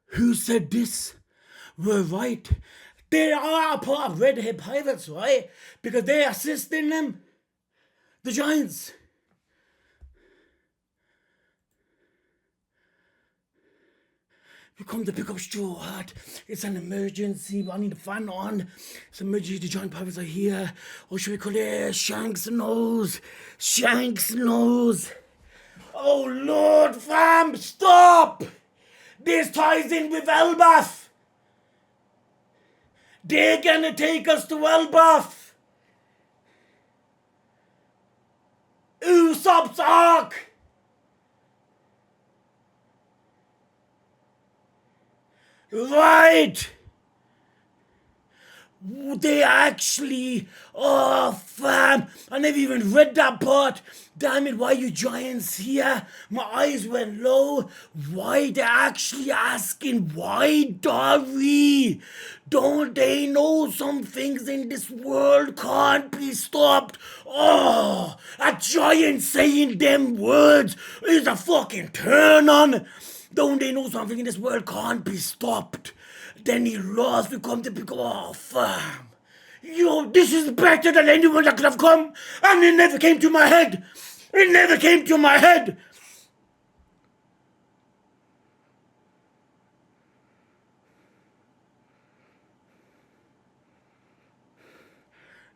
Who said this? We're right. They are a part of Red Head Pirates, right? Because they're assisting them. The giants. We come to pick up Straw Hat. It's an emergency. I need a fan on. It's an emergency. The giant pirates are here. Or should we call it Shanks Nose? Shanks Nose. Oh Lord, fam, stop! This ties in with Elbaf. They're gonna take us to Elbaf. Usopp's Ark. Right! They actually, oh fam, I never even read that part. Damn it, why you giants here? My eyes went low. Why they actually asking why Dari? Don't they know some things in this world can't be stopped? Oh, a giant saying them words is a fucking turn on. Don't they know something in this world can't be stopped? Then he lost. We come to pick. Oh, fam. Yo, this is better than anyone that could have come. And it never came to my head. It never came to my head.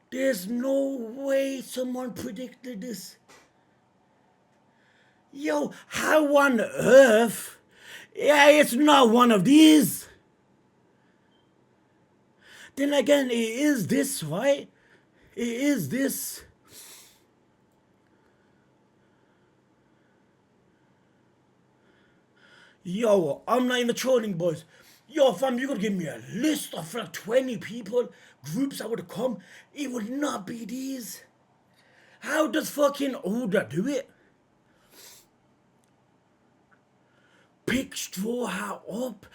There's no way someone predicted this. Yo, how on earth? Yeah, it's not one of these. Then again, it is this, right? It is this. Yo, I'm not even trolling, boys. Yo, fam, you could give me a list of like 20 people, groups that would come. It would not be these. How does fucking Oda do it? Pick Straw Hat up.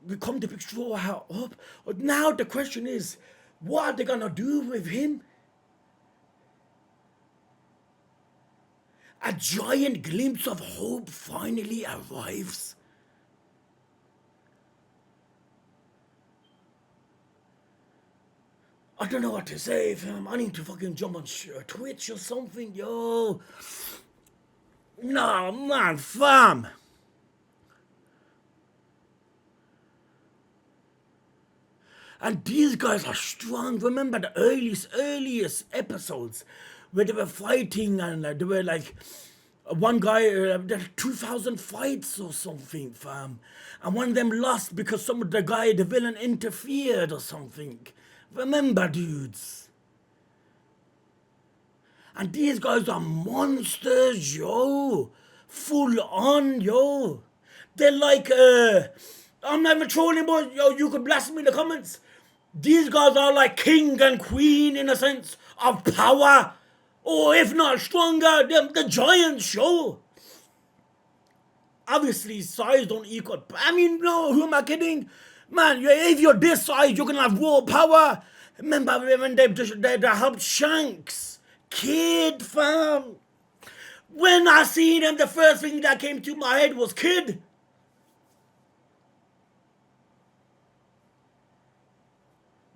We come to pick Straw Hat up. Now the question is, what are they gonna do with him? A giant glimpse of hope finally arrives. I don't know what to say, fam. I need to fucking jump on Twitch or something, yo. Nah, man, fam. And these guys are strong. Remember the earliest episodes where they were fighting and they were like, one guy, there 2,000 fights or something, fam. And one of them lost because some of the villain interfered or something. Remember, dudes? And these guys are monsters, yo. Full on, yo. They're like, I'm not even trolling, boys. Yo, you could blast me in the comments. These guys are like king and queen in a sense of power. Or if not stronger, the giants, yo. Obviously, size don't equal. I mean, no, who am I kidding? Man, if you're this size, you're gonna have raw power. Remember when they helped Shanks? Kid, fam. When I seen him, the first thing that came to my head was Kid.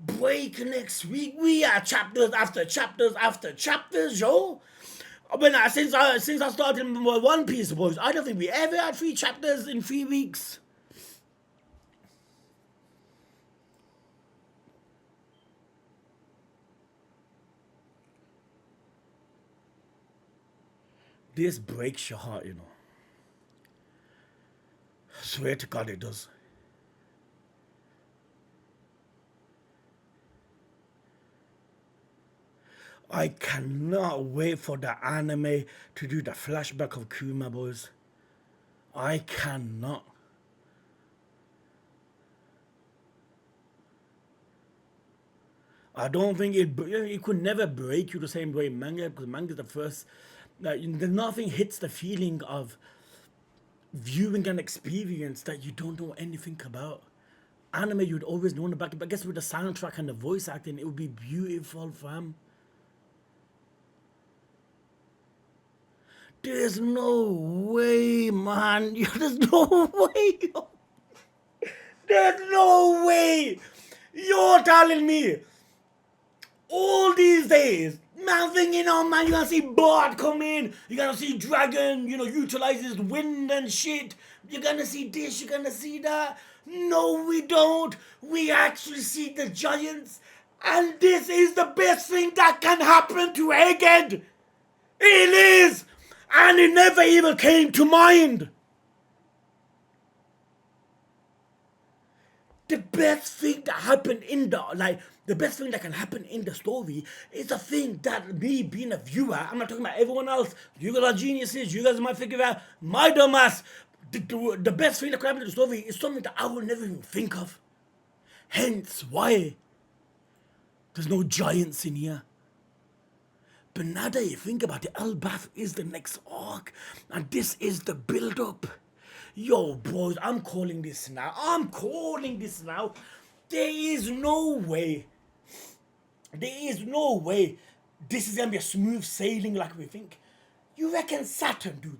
Break next week. We are chapters after chapters after chapters, yo. Since I started One Piece, boys, I don't think we ever had 3 chapters in 3 weeks. This breaks your heart, you know. I swear to God it does. I cannot wait for the anime to do the flashback of Kuma, boys. I cannot. I don't think it could never break you the same way manga, because manga is the first. Nothing hits the feeling of viewing an experience that you don't know anything about. Anime, you'd always know about it, but I guess with the soundtrack and the voice acting, it would be beautiful, fam. There's no way, man. There's no way. There's no way. You're telling me all these days, man, thinking, oh man, you're gonna see Bard come in, you're gonna see Dragon, utilize his wind and shit. You're gonna see this, you're gonna see that. No, we don't. We actually see the giants. And this is the best thing that can happen to Egghead. It is. And it never even came to mind. The best thing that happened the best thing that can happen in the story is a thing that me being a viewer, I'm not talking about everyone else, you guys are geniuses, you guys might figure out, my dumbass, The best thing that could happen to the story is something that I would never even think of. Hence why there's no giants in here. But now that you think about it, Elbath is the next arc, and this is the build-up. Yo, boys, I'm calling this now. There is no way. This is gonna be a smooth sailing like we think. You reckon Saturn, dude?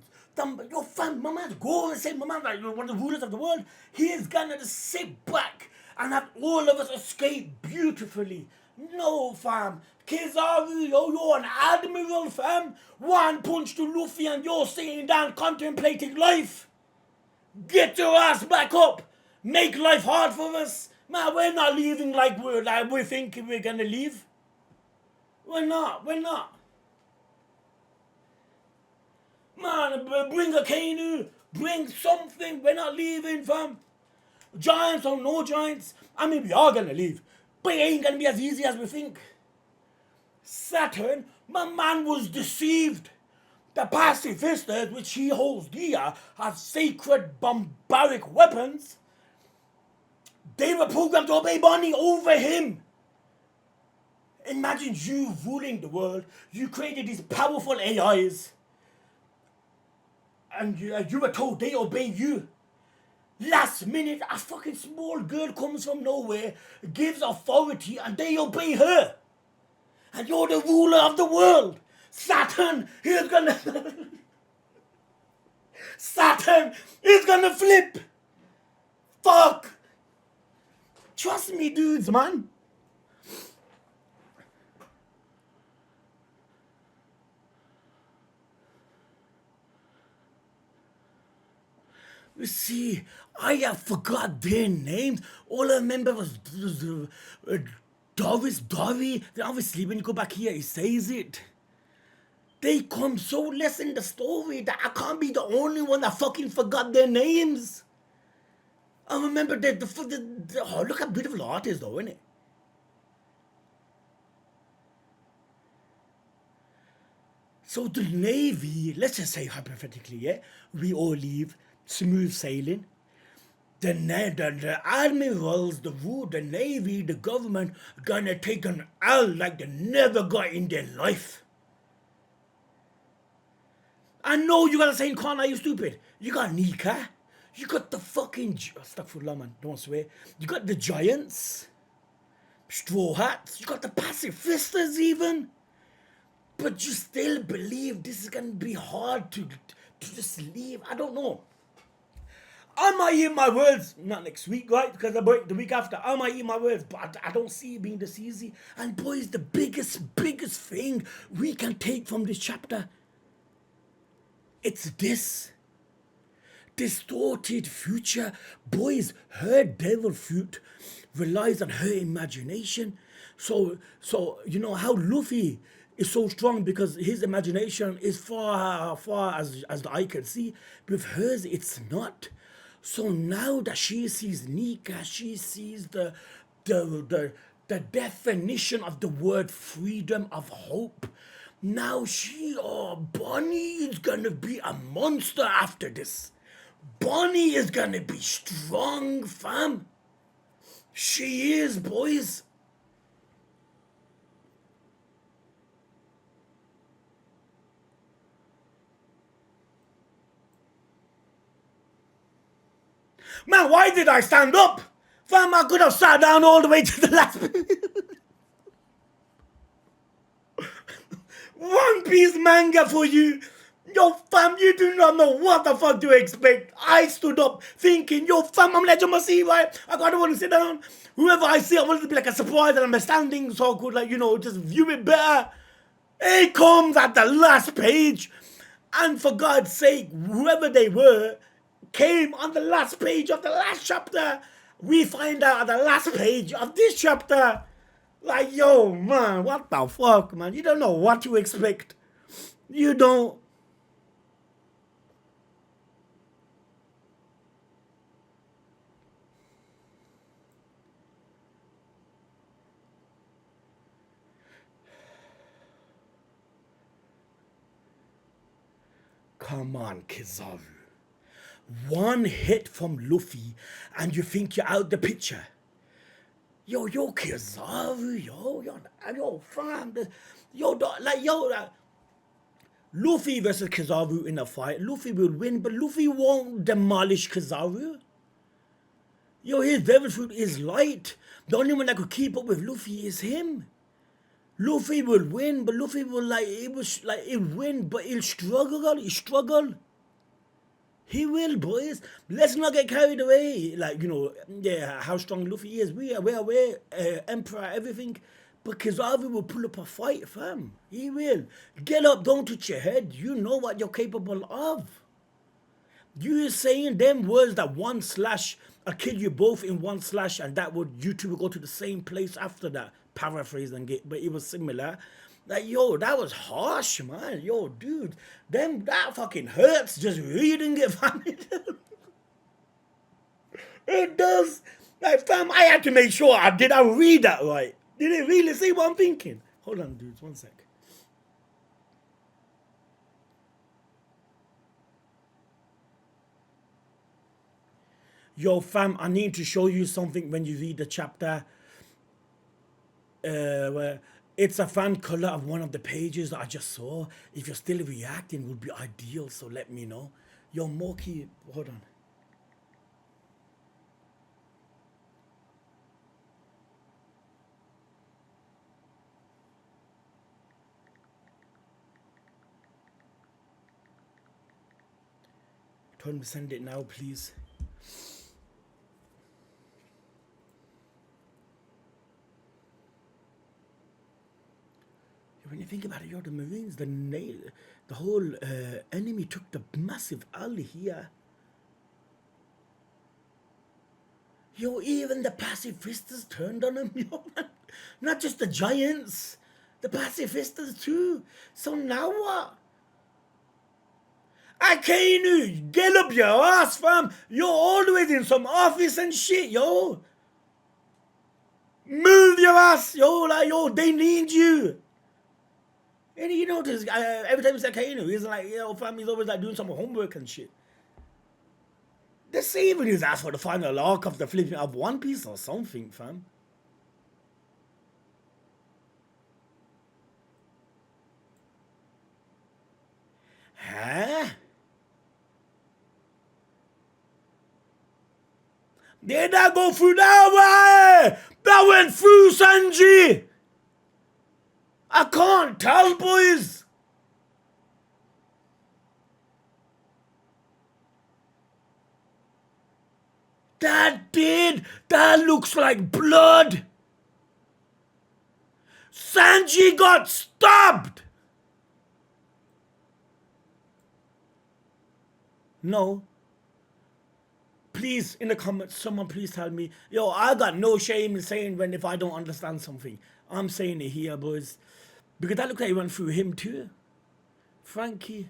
Your fam, my man's go and say, my man's like one of the rulers of the world. He is gonna just sit back and have all of us escape beautifully. No, fam. Kizaru, yo, you're an admiral, fam. One punch to Luffy and you're sitting down contemplating life. Get your ass back up. Make life hard for us. Man, we're not leaving like we're thinking we're gonna leave. We're not. Man, bring a canoe. Bring something. We're not leaving, fam. Giants or no giants. I mean, we are gonna leave. But it ain't gonna be as easy as we think. Saturn, my man was deceived. The pacifistas, which he holds dear, as sacred barbaric weapons, they were programmed to obey Bonnie over him. Imagine you ruling the world. You created these powerful AIs. And you were told they obey you. Last minute, a fucking small girl comes from nowhere, gives authority, and they obey her. And you're the ruler of the world. Saturn is gonna... Saturn is gonna flip. Fuck. Trust me, dudes, man. You see, I have forgot their names. All I remember was Doris, Dory. Obviously, when you go back here, he says it. They come so less in the story that I can't be the only one that fucking forgot their names. I remember oh, look how beautiful the art is though, isn't it? So the Navy, let's just say hypothetically, yeah, we all leave, smooth sailing. The admirals, the Navy, the government, gonna take an L like they never got in their life. I know you got a saying, Connor, you stupid. You got Nika. You got the fucking... Astaghfirullah, man. Don't swear. You got the giants. Straw hats. You got the pacifistas even. But you still believe this is going to be hard to just leave. I don't know. I might eat my words, not next week, right? Because the week after, I might eat my words, but I don't see it being this easy. And boys, the biggest thing we can take from this chapter, it's this. Distorted future. Boys, her devil fruit relies on her imagination. So you know how Luffy is so strong because his imagination is far as the eye can see. With hers, it's not. So now that she sees Nika, she sees the definition of the word freedom, of hope. Now Bonnie is gonna be a monster after this. Bonnie is gonna be strong, fam. She is, boys. Man, why did I stand up? Fam, I could have sat down all the way to the last... One Piece manga for you. Yo, fam, you do not know what the fuck to expect. I stood up thinking, yo, fam, I'm legend must see, right? I don't want to sit down. Whoever I see, I want it to be like a surprise that I'm standing so I could, like, you know, just view it better. It comes at the last page. And for God's sake, whoever they were came on the last page of the last chapter. We find out at the last page of this chapter. Like, yo, man, what the fuck, man? You don't know what to expect. You don't. Come on, Kizaru. one hit from Luffy and you think you're out the picture. Yo, Kizaru, yo, fam, Luffy versus Kizaru in a fight. Luffy will win, but Luffy won't demolish Kizaru. Yo, his devil fruit is light. The only one that could keep up with Luffy is him. Luffy will win, but Luffy will he'll win, but he'll struggle. He will, boys. Let's not get carried away. How strong Luffy is. We are Emperor, everything. But Kizaru will pull up a fight, fam. He will. Get up, don't touch your head. You know what you're capable of. You saying them words that one slash, I'll kill you both in one slash, and that would, you two will go to the same place after that. Paraphrase and get, but it was similar. Yo, that was harsh, man. Yo, dude, that fucking hurts just reading it, fam. It does. Fam, I had to make sure I read that right. Did it really see what I'm thinking? Hold on, dudes, 1 sec. Yo, fam, I need to show you something when you read the chapter. Where it's a fan color of one of the pages that I just saw. If you're still reacting, would be ideal, so let me know. Yo, Moki, hold on. Tell me send it now, please. When you think about it, yo, the Marines, the whole enemy took the massive alley here. Yo, even the pacifistas turned on him, yo, man. Not just the giants, the pacifistas too. So now what? Akainu, get up your ass, fam. You're always in some office and shit, yo. Move your ass, yo, they need you. And you know this guy, every time he's like, he's like, fam, he's always like doing some homework and shit. They're saving his ass for the final arc of the flipping of One Piece or something, fam. Huh? Did that go through that way? That went through, Sanji! I can't tell, boys. That looks like blood. Sanji got stabbed. No. Please, in the comments, someone please tell me. Yo, I got no shame in saying if I don't understand something. I'm saying it here, boys. Because that looked like it went through him too. Frankie.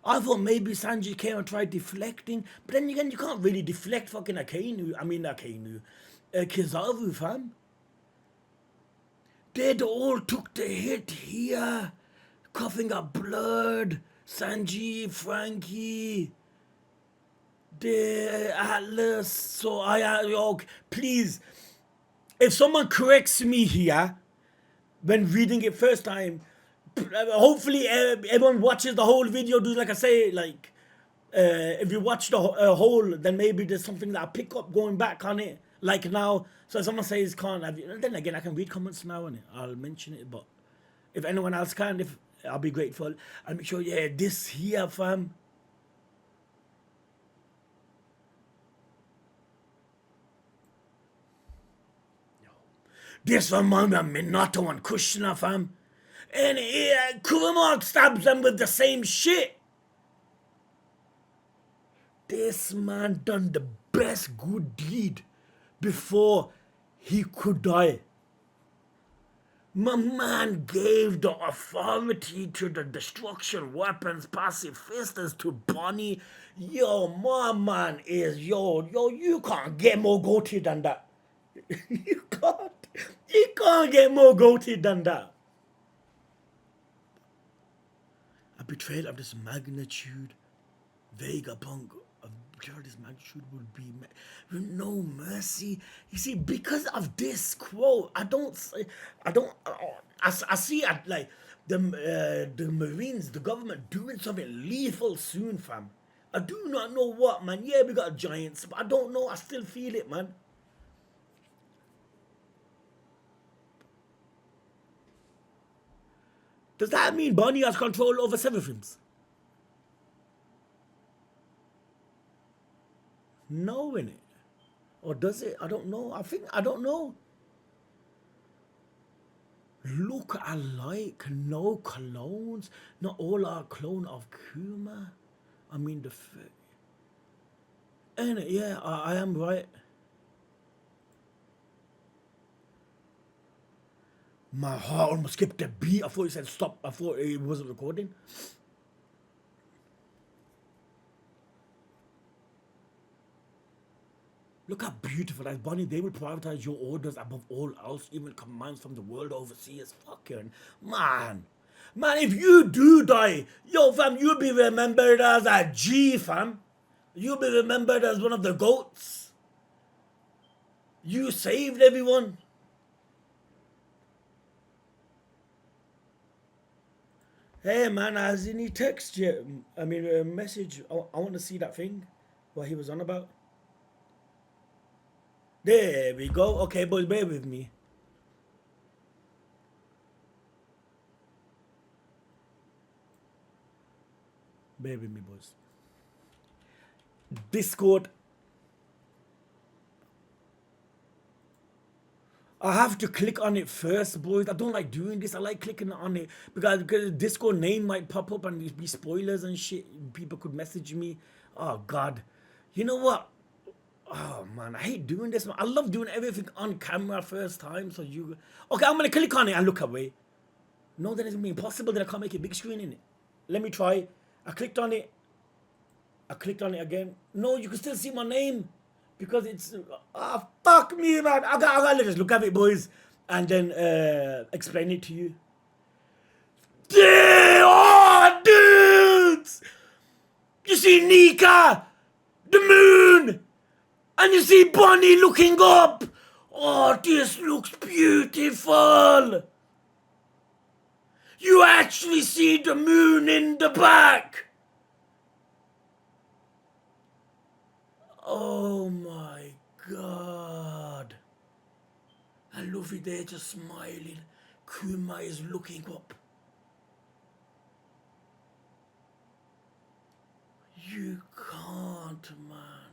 I thought maybe Sanji came and tried deflecting. But then again, you can't really deflect fucking Kizaru, fam. They all took the hit here. Coughing up blood. Sanji, Frankie. The Atlas. So please. If someone corrects me here, when reading it first time, hopefully everyone watches the whole video. Do like I say, if you watch the whole, then maybe there's something that I pick up going back on it. Like now, so if someone says can't have it, then again I can read comments now on it. I'll mention it, but if anyone else can, I'll be grateful. I'll make sure, this here, fam. This reminds me of Minato and Kushina, fam. And Kurama stabs them with the same shit. This man done the best good deed before he could die. My man gave the authority to the destruction weapons pacifistas to Bonnie. Yo, my man is, you can't get more goated than that. You can't get more goated than that. betrayal of this magnitude, Vegapunk, a betrayal of this magnitude would be with no mercy. You see, because of this quote, I see like the Marines, the government doing something lethal soon, fam. I do not know what, man. Yeah, we got giants, but I don't know. I still feel it, man. Does that mean Bonnie has control over Seraphims? No, innit? Or does it? I don't know. I don't know. Look alike, no clones. Not all are clone of Kuma. I mean, Ain't it? Yeah, I am right. My heart almost skipped a beat. I thought you said stop. I thought it wasn't recording. Look how beautiful that is. Bonnie, they will prioritize your orders above all else, even commands from the world overseas. Fucking man. Man, if you do die, yo fam, you'll be remembered as a G, fam. You'll be remembered as one of the goats. You saved everyone. Hey man, has any text yet? I mean, a message. I want to see that thing. What he was on about. There we go. Okay, boys, bear with me. Bear with me, boys. Discord. I have to click on it first, boys. I don't like doing this. I like clicking on it because Discord name might pop up and be spoilers and shit. People could message me. Oh God, you know what? Oh man, I hate doing this. Man. I love doing everything on camera first time. So you, okay? I'm gonna click on it and look away. No, that is gonna be impossible. That I can't make a big screen in it. Let me try. I clicked on it. I clicked on it again. No, you can still see my name. Because it's fuck me, man. I gotta just look at it, boys, and then explain it to you. Oh, dudes! You see Nika, the moon, and you see Bonnie looking up. Oh, this looks beautiful. You actually see the moon in the back. Oh my God. And Luffy there just smiling. Kuma is looking up. You can't, man.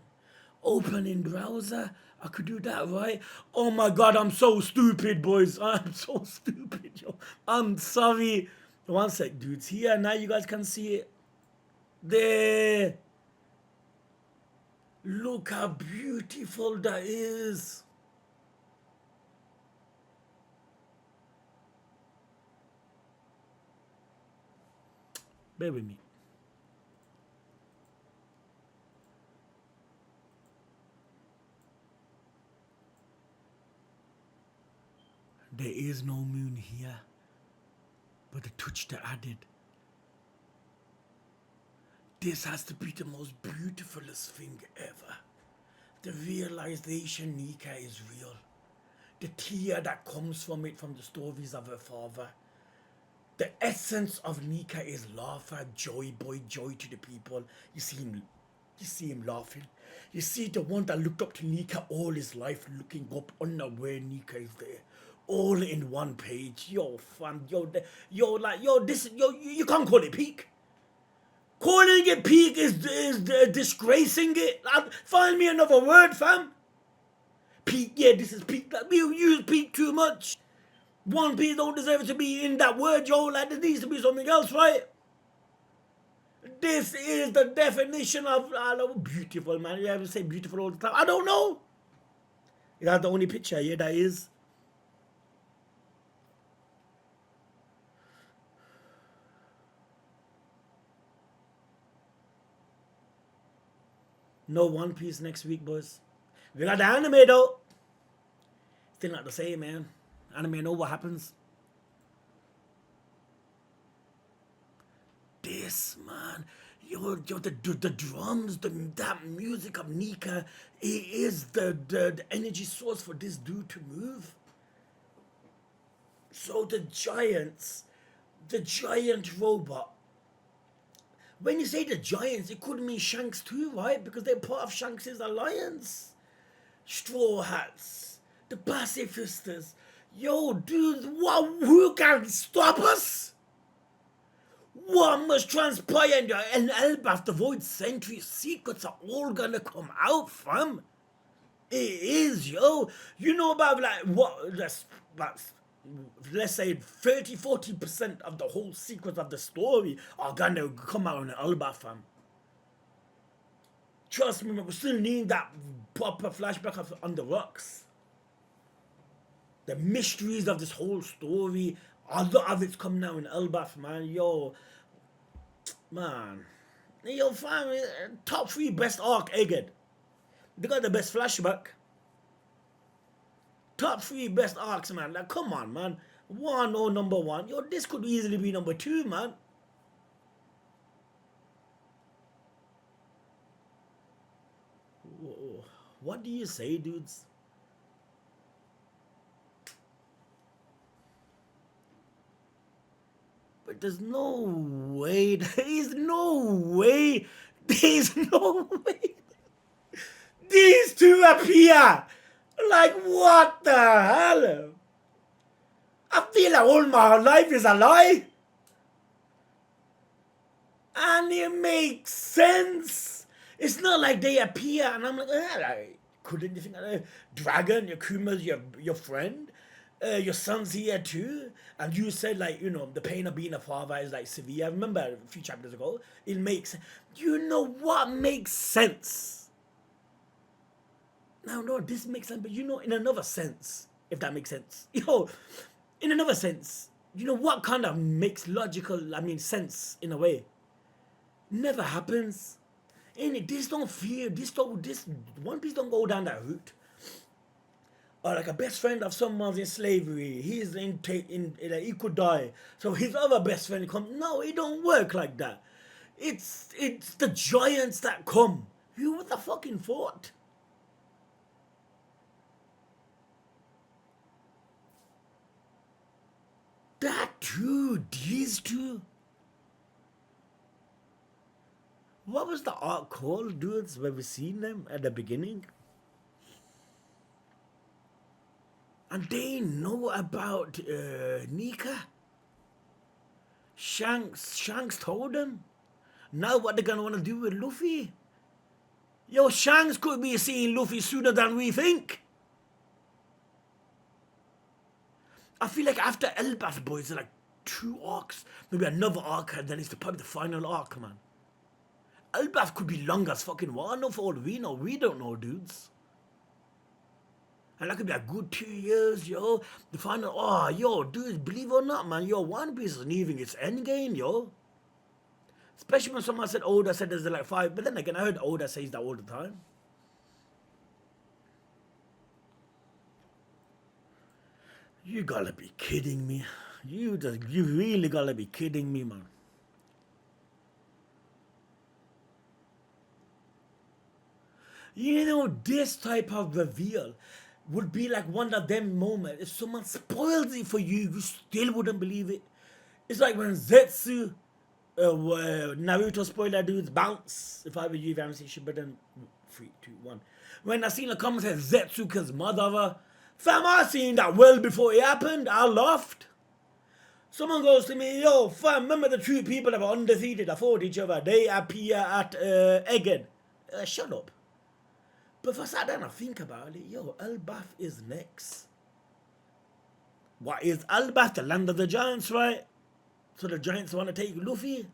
Open in browser? I could do that, right? Oh my God, I'm so stupid, boys. I'm so stupid, yo. I'm sorry. One sec, dudes. Here, now you guys can see it. There. Look how beautiful that is. Bear with me. There is no moon here, but the touch they added. This has to be the most beautifulest thing ever. The realization Nika is real. The tear that comes from it from the stories of her father. The essence of Nika is laughter, joy, boy, joy to the people. You see him laughing. You see the one that looked up to Nika all his life, looking up, unaware Nika is there. All in one page. Yo, fam, this, you can't call it peak. Calling it peak is disgracing it. Find me another word, fam. Peak, yeah, this is peak. We use peak too much. One Piece don't deserve to be in that word, yo. Like, there needs to be something else, right? This is the definition of beautiful, man. You have to say beautiful all the time. I don't know. That's the only picture, yeah, that is. No One Piece next week, boys. We got the anime, though. Still not the same, man. Anime know what happens. This this, man. Yo, the drums, that music of Nika, it is the energy source for this dude to move. So the giant robot. When you say the giants, it could mean Shanks too, right? Because they're part of Shanks' alliance. Straw Hats, the pacifistas. Yo, dude, who can stop us? What must transpire in Elbaf? The Void Century secrets are all gonna come out, fam. It is, yo. You know about like what? Let's say 30-40% of the whole secrets of the story are gonna come out in Elbaf, fam. Trust me, we still need that proper flashback of On the Rocks. The mysteries of this whole story, a lot of it's coming out in Elbaf, man. Yo, man. Yo, fam, top 3 best arc, Egged. They got the best flashback. Top 3 best arcs, man. Like, come on, man. 1 or number 1. Yo, this could easily be number 2, man. What do you say, dudes? But there's no way. There's no way. There's no way. These two appear. Like, what the hell? I feel like all my life is a lie. And it makes sense. It's not like they appear and I'm like, couldn't you think of Dragon, your Kuma's your friend? Your son's here too. And you said, like, you know, the pain of being a father is like severe. I remember a few chapters ago. It makes, you know what makes sense? Now, no, this makes sense, but you know, in another sense, if that makes sense. Yo, in another sense, you know what kind of makes logical, sense in a way? Never happens. This don't fear, this One Piece don't go down that route. Or like a best friend of someone's in slavery, he's he could die. So his other best friend come. No, it don't work like that. It's the giants that come. Who would the fucking thought? That too, these two. What was the arc called, dudes, when we seen them at the beginning? And they know about Nika. Shanks told them. Now what they gonna wanna do with Luffy? Yo, Shanks could be seeing Luffy sooner than we think. I feel like after Elbaf, boys, there's like 2 arcs, maybe another arc, and then it's probably the final arc, man. Elbaf could be long as fucking Wano for all we know. We don't know, dudes. And that could be a good 2 years, yo. The final, yo, dudes, believe it or not, man, yo, One Piece is leaving its endgame, yo. Especially when someone said Oda said there's like 5, but then again, I heard Oda says that all the time. You gotta be kidding me. You really gotta be kidding me, man. You know, this type of reveal would be like one of them moments. If someone spoils it for you, you still wouldn't believe it. It's like when Zetsu, Naruto spoiler dudes bounce. If I were you, if I haven't seen shit, but then 3, 2, 1. When I seen a comment that Zetsuka's mother, fam, I seen that well before it happened. I laughed. Someone goes to me, yo, fam, remember the 2 people that were undefeated, that fought each other? They appear at Egged. Shut up. But if I sat down and think about it, yo, Elbaf is next. What is Elbaf? The land of the giants, right? So the giants want to take Luffy?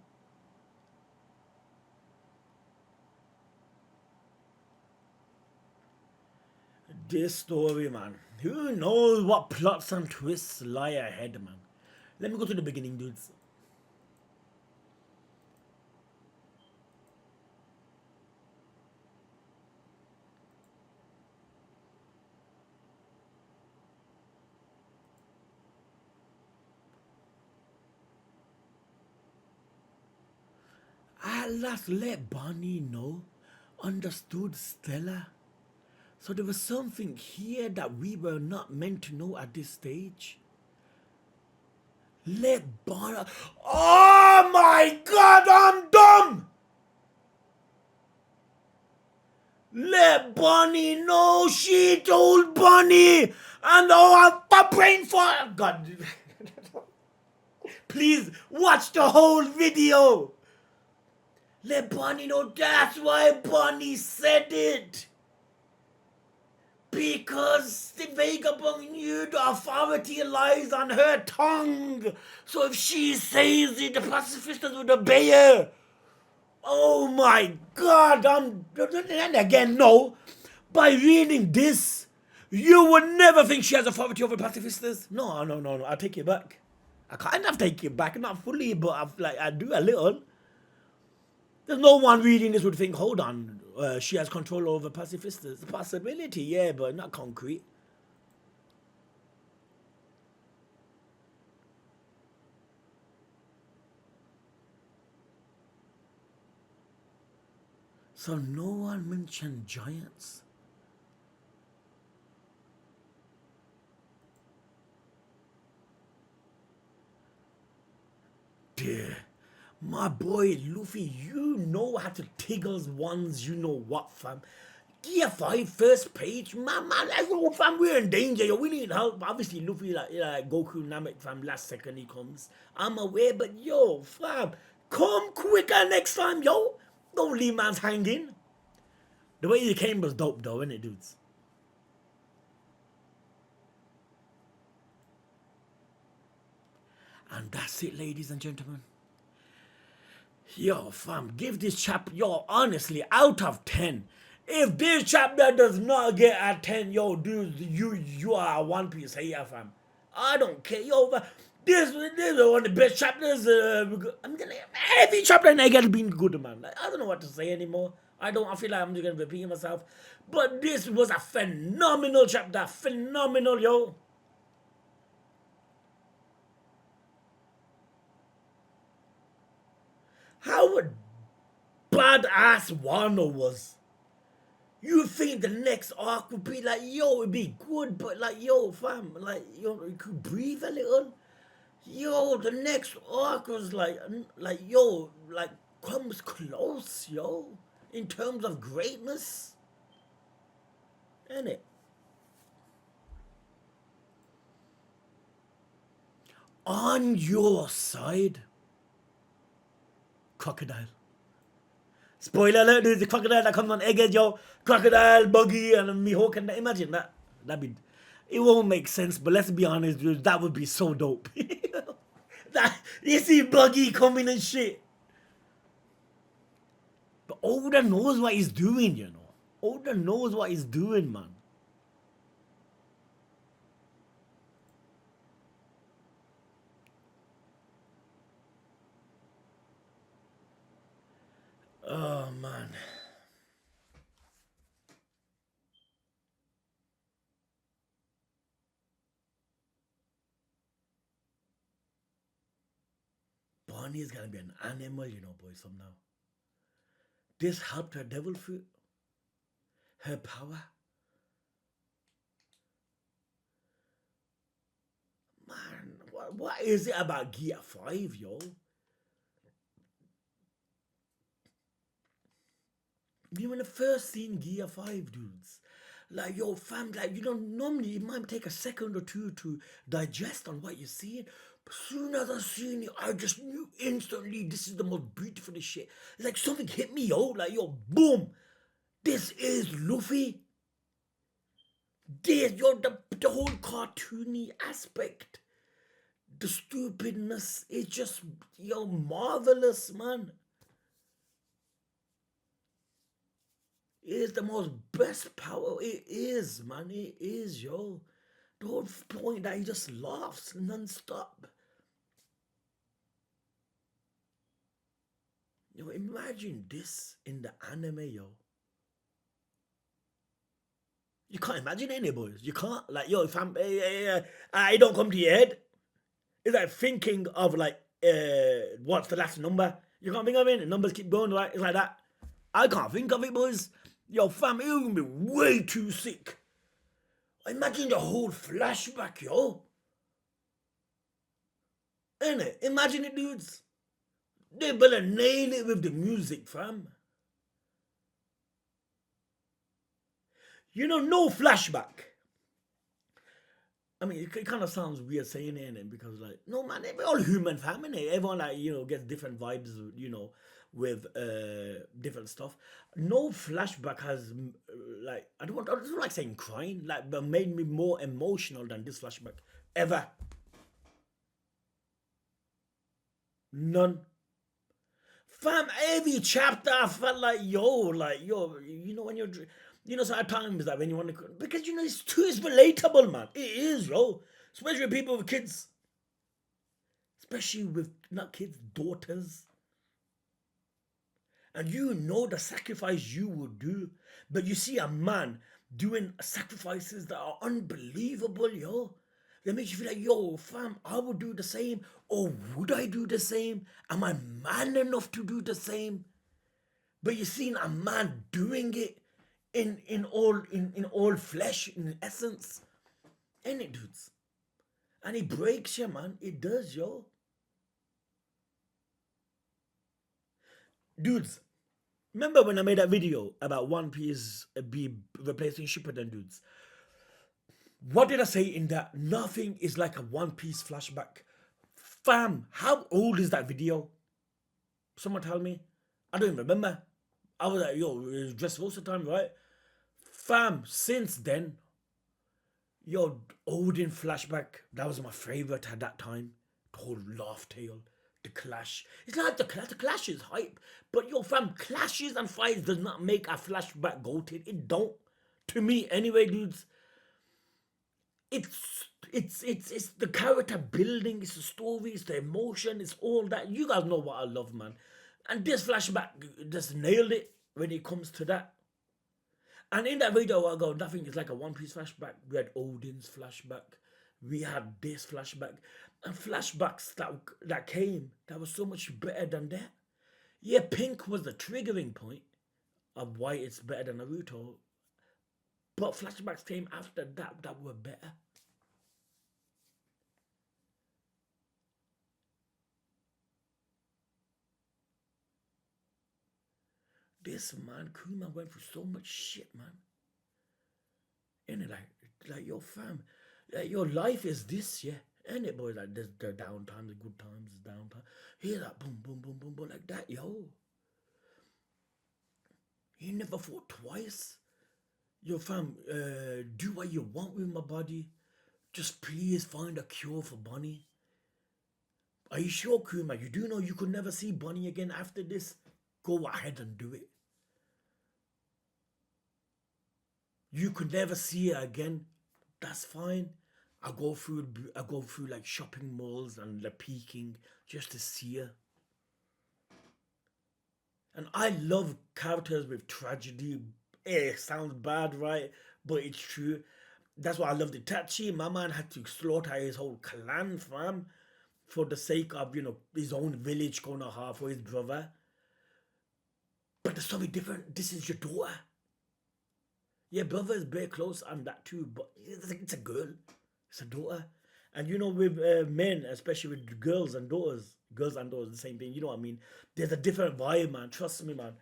This story, man. Who knows what plots and twists lie ahead, man. Let me go to the beginning, dudes. At last let Bonnie know, understood Stella. So there was something here that we were not meant to know at this stage. Let Bonnie... Oh my God, I'm dumb! Let Bonnie know, she told Bonnie, and oh, I'm praying for... God, please watch the whole video. Let Bonnie know that's why Bonnie said it. Because the vagabond knew the authority lies on her tongue. So if she says it, the pacifistas would obey her. Oh my God, and again, no. By reading this, you would never think she has authority over pacifistas. No, I take it back. I kind of take it back, not fully, but I do a little. There's no one reading this would think, hold on, she has control over pacifistas. It's a possibility, yeah, but not concrete. So no one mentioned giants. Dear, my boy Luffy, you know how to tickles ones, you know what, fam. Gear 5 first page, man, yo, fam, we're in danger, yo, we need help. Obviously, Luffy, like Goku Namek, fam, last second he comes. I'm aware, but yo, fam, come quicker next time, yo. Don't leave man's hanging. The way he came was dope, though, innit, dudes? And that's it, ladies and gentlemen. Yo, fam, give this chapter, yo, honestly, out of 10. If this chapter does not get a 10, yo, dude, you are a One Piece hater, fam. I don't care, yo, fam. This is one of the best chapters. I'm gonna every chapter in there has been good, man. Like, I don't know what to say anymore. I feel like I'm just gonna repeat myself. But this was a phenomenal chapter. Phenomenal, yo. How badass Wano was. You think the next arc would be like, yo, it'd be good, but like, yo, fam, like, yo, you could breathe a little. Yo, the next arc was like, yo, like, comes close, yo, in terms of greatness. Ain't it? On your side, crocodile. Spoiler alert, there's a crocodile that comes on Egghead, yo. Crocodile, Buggy, and Mihawk. And imagine that. It won't make sense, but let's be honest, dude, that would be so dope. You see Buggy coming and shit. But Oda knows what he's doing, you know. Oda knows what he's doing, man. Oh, man. Bonnie is gonna be an animal, you know, boys, from now. This helped her devil fruit. Her power. Man, what is it about Gear 5, yo? You in the first scene, Gear 5, dudes. Like, yo, fam, like, you know, normally it might take a second or two to digest on what you're seeing. But soon as I seen it, I just knew instantly this is the most beautiful shit. It's like something hit me, yo. Like, yo, boom. This is Luffy. This, yo, the whole cartoony aspect. The stupidness is just, yo, marvelous, man. It is the most best power. It is, man. It is, yo. The whole point that he just laughs non-stop. Yo, imagine this in the anime, yo. You can't imagine any boys. You can't. Like, yo, if I don't come to your head. It's like thinking of like, what's the last number? You can't think of it. Numbers keep going, right? It's like that. I can't think of it, boys. Yo, fam, it would be way too sick. Imagine the whole flashback, yo. Innit? Imagine it, dudes. They better nail it with the music, fam. You know, no flashback. I mean, it kind of sounds weird saying it, innit? Because, like, no, man, we're all human, fam, innit? Everyone, like, you know, gets different vibes, you know, with different stuff. No flashback has, like, I don't like saying crying, like, but made me more emotional than this flashback. Ever. None. Fam, every chapter I felt like, yo, you know, when you're, you know, so at times that when you want to, because, you know, it's relatable, man. It is, yo. Especially with people with kids. Especially with, not kids, daughters. And you know the sacrifice you would do. But you see a man doing sacrifices that are unbelievable, yo. That makes you feel like, yo, fam, I would do the same. Or would I do the same? Am I man enough to do the same? But you seen a man doing it in all flesh, in essence. Ain't it, dudes? And it breaks you, man. It does, yo. Dudes, remember when I made that video about One Piece be replacing Shippuden, dudes? What did I say in that? Nothing is like a One Piece flashback. Fam, how old is that video? Someone tell me. I don't even remember. I was like, yo, it was Dressrosa time, right? Fam, since then, yo, Odin flashback, that was my favorite at that time. The whole Laugh Tale, the Clash. It's not the Clash is hype, but yo, fam, clashes and fights does not make a flashback goated. It don't. To me, anyway, dudes. It's the character building, it's the story, it's the emotion, it's all that. You guys know what I love, man. And this flashback just nailed it when it comes to that. And in that video, I go, nothing is like a One Piece flashback. We had Odin's flashback. We had this flashback. And flashbacks that came, that was so much better than that. Yeah, Pink was the triggering point of why it's better than Naruto. But flashbacks came after that were better. This man, Kuma went through so much shit, man. And it like your fam, like your life is this, yeah. And it, boy, like there's the down times, the good times, the down time. Hear that boom, boom, boom, boom, boom, like that, yo. He never fought twice. Yo, fam, do what you want with my body. Just please find a cure for Bonnie. Are you sure, Kuma? You do know you could never see Bonnie again after this? Go ahead and do it. You could never see her again. That's fine. I go through like shopping malls and the peeking just to see her. And I love characters with tragedy. It sounds bad, right? But it's true. That's why I love Itachi. My man had to slaughter his whole clan, fam, for the sake of, you know, his own village going to half for his brother. But the story different. This is your daughter. Yeah, brother is very close and that too, but it's a girl. It's a daughter. And you know, with men, especially with girls and daughters, the same thing. You know what I mean? There's a different vibe, man. Trust me, man.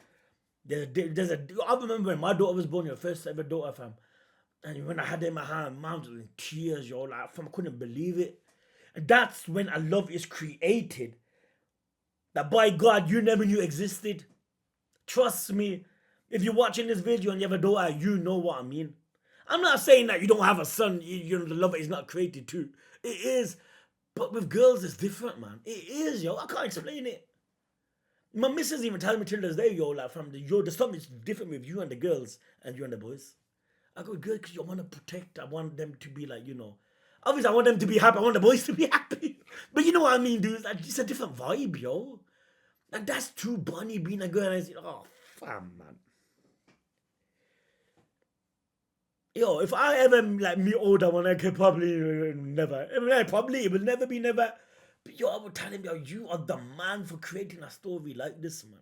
I remember when my daughter was born, your first ever daughter, fam. And when I had her in my hand, mom was in tears, yo. Like, fam, I couldn't believe it. And that's when a love is created. That, by God, you never knew existed. Trust me. If you're watching this video and you have a daughter, you know what I mean. I'm not saying that you don't have a son, you know, the love is not created too. It is. But with girls, it's different, man. It is, yo. I can't explain it. My missus even tells me till this day, yo, like, there's something different with you and the girls and you and the boys. I go, good, because you want to protect. I want them to be like, you know. Obviously, I want them to be happy. I want the boys to be happy. But you know what I mean, dude? Like, it's a different vibe, yo. Like, that's too Bunny being a girl. And I say, oh, fam, man. Yo, if I ever like meet older one, I could probably never. Probably it will never be never. But yo, I would tell him, yo, you are the man for creating a story like this, man.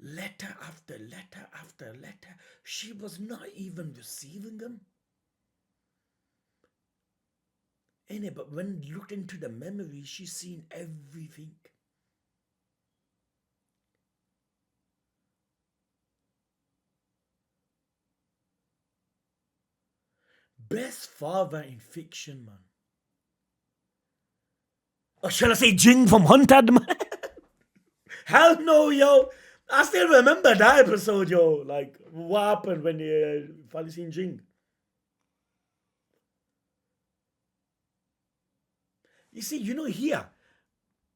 Letter after letter after letter. She was not even receiving them. Innit? But when looked into the memory, she's seen everything. Best father in fiction, man. Or shall I say Jing from Hunted, man? Hell no, yo. I still remember that episode, yo. Like, what happened when you finally seen Jing? You see, here,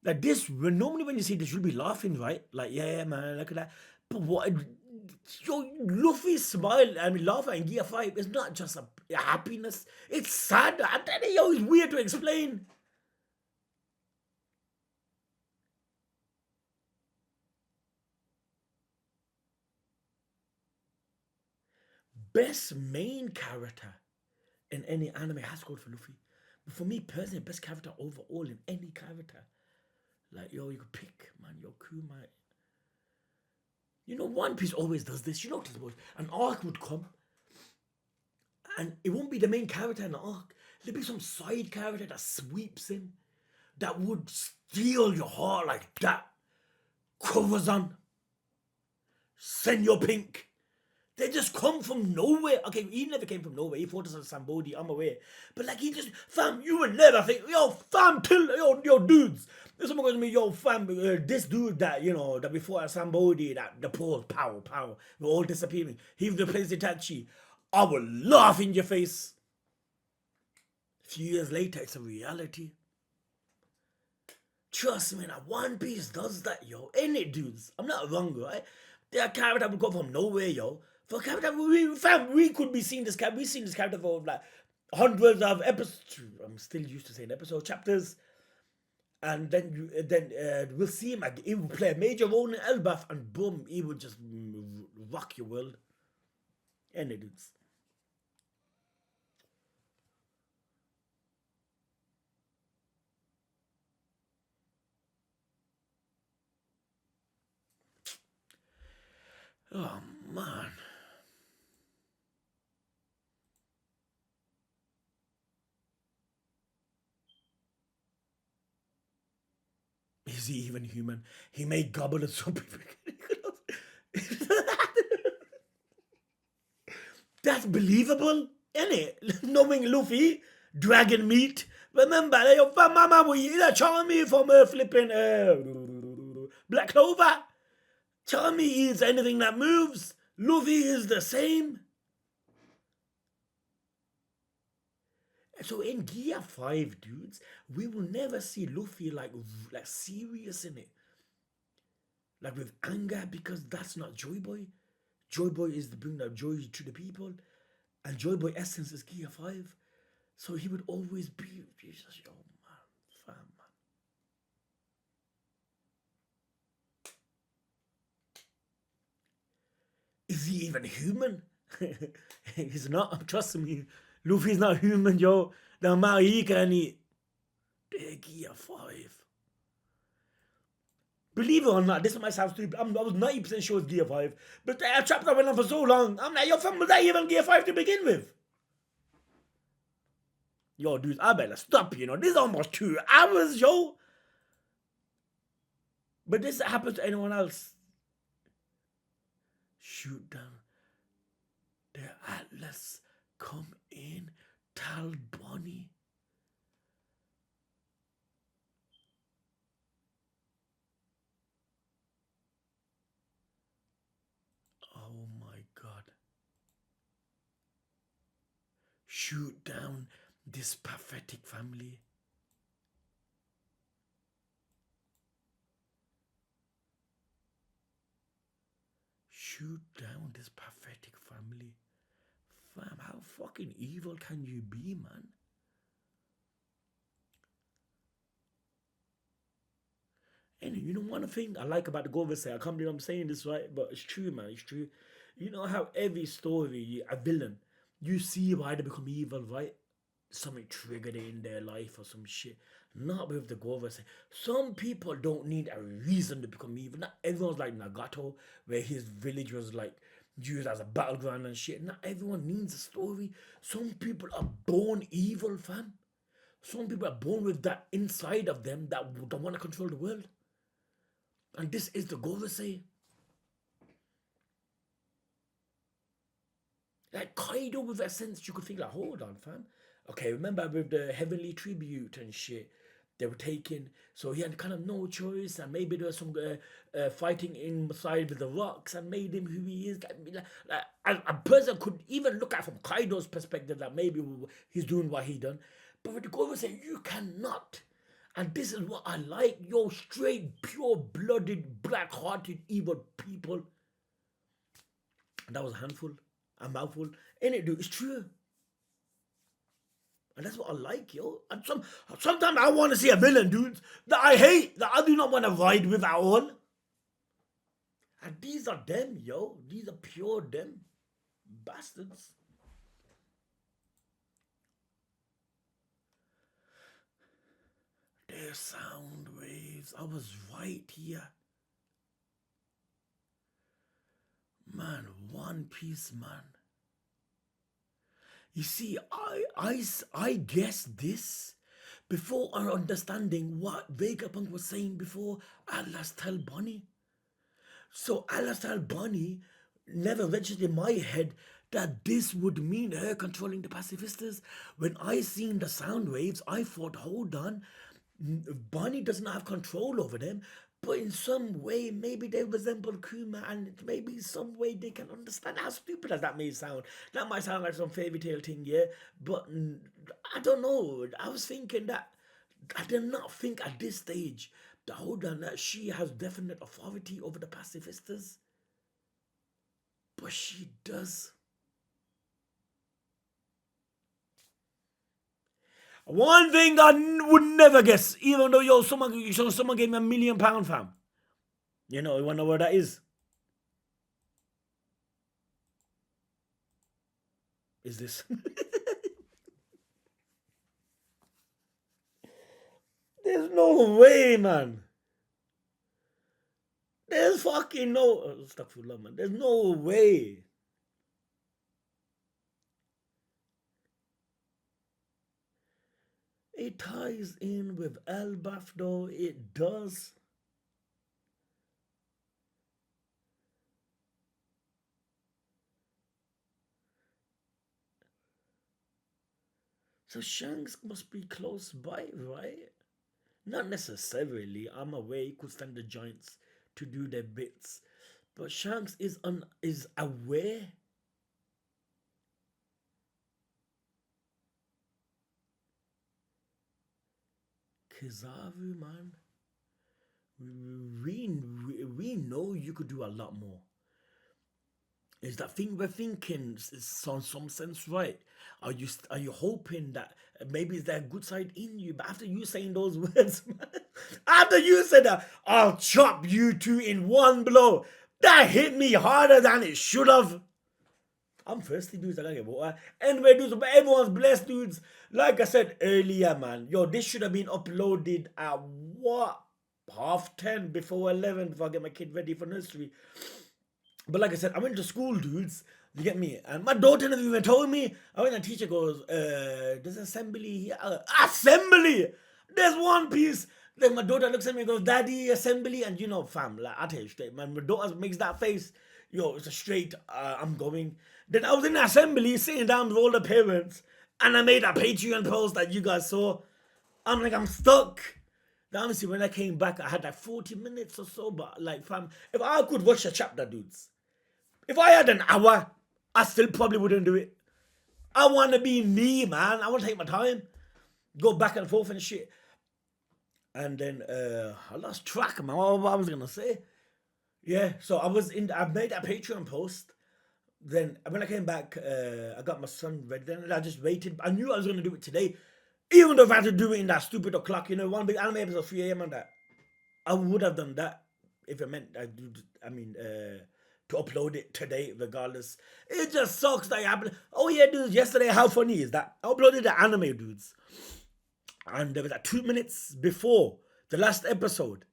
like this, normally when you see this, you'll be laughing, right? Like, yeah, man, look at that. But what, yo, Luffy's smile and laughter in Gear 5 is not just a happiness, it's sad. I'm telling you, yo, it's weird to explain. Best main character in any anime has to go for Luffy. But for me personally, best character overall in any character. Like, yo, you could pick, man, your Kuma. One Piece always does this. You notice, boys, an arc would come, and it won't be the main character in the arc. There'll be some side character that sweeps in, that would steal your heart like that. Corazon, Senor Pink. They just come from nowhere. Okay, he never came from nowhere. He fought us on Sambodi, I'm aware. But like, he just, fam, you would never think, yo, fam, yo, dudes. If someone goes to me, yo, fam, this dude that, that before at Sambodi, that the pause, pow, we're all disappearing. He replaced Itachi. I will laugh in your face. A few years later, it's a reality. Trust me, that One Piece does that, yo. Ain't it, dudes? I'm not wrong, right? There are characters that would come from nowhere, yo. For a character, we could be seeing this character. We've seen this character for like hundreds of episodes. I'm still used to saying episode chapters. And then we'll see him. He will play a major role in Elbaf, and boom, he will just rock your world. Any dudes. Oh man. Is he even human? He may gobble at some people. That's believable, isn't it? Knowing Luffy, dragon meat. Remember, your mama will eat that Charmy from flipping Black Clover. Charmy eats anything that moves. Luffy is the same. So in Gear 5, dudes, we will never see Luffy like serious in it. Like with anger, because that's not Joy Boy. Joy Boy is the bring that joy to the people. And Joy Boy essence is Gear 5. So he would always be Jesus, yo, man, fam, man. Is he even human? He's not, trust me. Luffy's not human, yo. The amount he can eat. Big Gear 5. Believe it or not, this might sound stupid. I was 90% sure it's Gear 5. But that chapter went on for so long. I'm like, yo, fam, was that even Gear 5 to begin with? Yo, dude, I better stop, This is almost 2 hours, yo. But this happens to anyone else. Shoot down. The Atlas come in. Tal Bonnie. Oh my God. Shoot down this pathetic family. Shoot down this pathetic family. Fam, how fucking evil can you be, man? And one thing I like about the Gover say, I can't believe I'm saying this, right? But it's true, man. It's true. You know how every story, a villain, you see why they become evil, right? Something triggered it in their life or some shit. Not with the Govas. Some people don't need a reason to become evil. Not everyone's like Nagato, where his village was like used as a battleground and shit. Not everyone needs a story. Some people are born evil, fam. Some people are born with that inside of them that don't want to control the world. And this is the Govase. Like Kaido with a sense, you could think like, hold on, fam. Okay, remember with the heavenly tribute and shit, they were taking, so he had kind of no choice, and maybe there was some fighting inside with the rocks and made him who he is. A person could even look at from Kaido's perspective that maybe he's doing what he done, but with the Gover say you cannot. And this is what I like, yo, straight, pure-blooded, black-hearted, evil people. And that was a handful, a mouthful. And it, dude, it's true. And that's what I like, yo. And sometimes I want to see a villain, dudes, that I hate, that I do not want to ride with at all. And these are them, yo. These are pure them. Bastards. Their sound waves. I was right here. Man, One Piece, man. You see, I guessed this before understanding what Vegapunk was saying before Alastal Bunny. So Alastal Bunny never registered in my head that this would mean her controlling the pacifistas. When I seen the sound waves, I thought, hold on, Bunny doesn't have control over them, but in some way, maybe they resemble Kuma, and maybe some way they can understand. How stupid as that may sound. That might sound like some fairy tale thing, yeah, but I don't know. I was thinking that, I did not think at this stage that, hold on, that she has definite authority over the pacifistas. But she does. One thing I would never guess, even though someone gave me £1 million, fam. You know, you wanna know where that is? Is this? There's no way, man. There's fucking no. Astaghfirullah, man. There's no way. It ties in with Elbaf, though. It does. So Shanks must be close by, right? Not necessarily. I'm aware he could stand the giants to do their bits, but Shanks is aware. Kizaru, man. We know you could do a lot more. Is that thing we're thinking sounds some sense right? Are you hoping that maybe is there a good side in you? But after you saying those words, man, after you said that, I'll chop you two in one blow, that hit me harder than it should have. I'm thirsty, dudes. I gotta get water. Anyway, dudes, but everyone's blessed, dudes. Like I said earlier, man, yo, this should have been uploaded at what? 10:30 before 11 before I get my kid ready for nursery. But like I said, I went to school, dudes. You get me? And my daughter never even told me. I went and teacher goes, there's assembly here. Assembly! There's One Piece. Then my daughter looks at me and goes, Daddy, assembly. And you know, fam, like, I tell you straight, man, my daughter makes that face. Yo, it's a straight, I'm going. Then I was in the assembly sitting down with all the parents. And I made that Patreon post that you guys saw. I'm like, I'm stuck. Now, honestly, when I came back, I had like 40 minutes or so. But like, fam, if I could watch a chapter, dudes, if I had an hour, I still probably wouldn't do it. I want to be me, man. I want to take my time, go back and forth and shit. And then I lost track, man. What I was gonna say? Yeah. So I made that Patreon post. Then when I came back, I got my son ready. Then I just waited. I knew I was gonna do it today, even though if I had to do it in that stupid o'clock. You know, one big anime episode 3 a.m. and that. I would have done that if it meant I do. I mean, to upload it today, regardless. It just sucks that it happened. Oh yeah, dudes, yesterday, how funny is that? I uploaded the anime, dudes. And there was like 2 minutes before the last episode,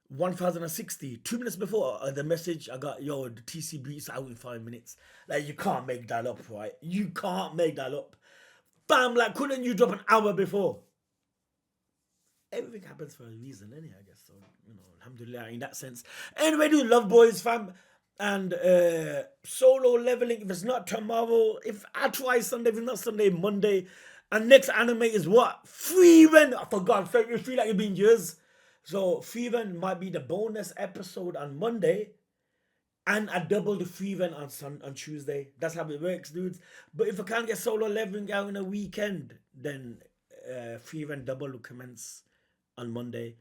1060, 2 minutes before the message I got, yo, the TCB is out in 5 minutes. Like, you can't make that up, right? You can't make that up. Bam, like, couldn't you drop an hour before? Everything happens for a reason, anyhow, I guess. So, alhamdulillah, in that sense. Anyway, dude, love boys, fam. And solo leveling, if it's not tomorrow, if I try Sunday, if it's not Sunday, Monday. And next anime is what? Freeven! For God's sake, you feel like you've been years. So Freeven might be the bonus episode on Monday. And I double the Freeven on Tuesday. That's how it works, dudes. But if I can't get solo leveling out in a weekend, then Freeven double will commence on Monday.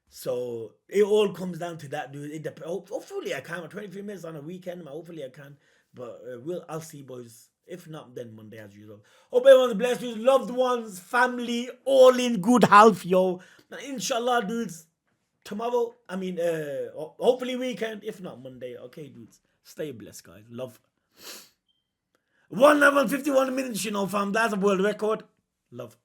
So it all comes down to that, dude. Hopefully I can. 23 minutes on a weekend. Hopefully I can. But I'll see, boys. If not, then Monday as usual. Hope everyone's blessed, dudes. Loved ones, family, all in good health, yo. And inshallah, dudes. Tomorrow, hopefully weekend. If not, Monday. Okay, dudes. Stay blessed, guys. Love. 1 hour and 51 minutes, fam. That's a world record. Love.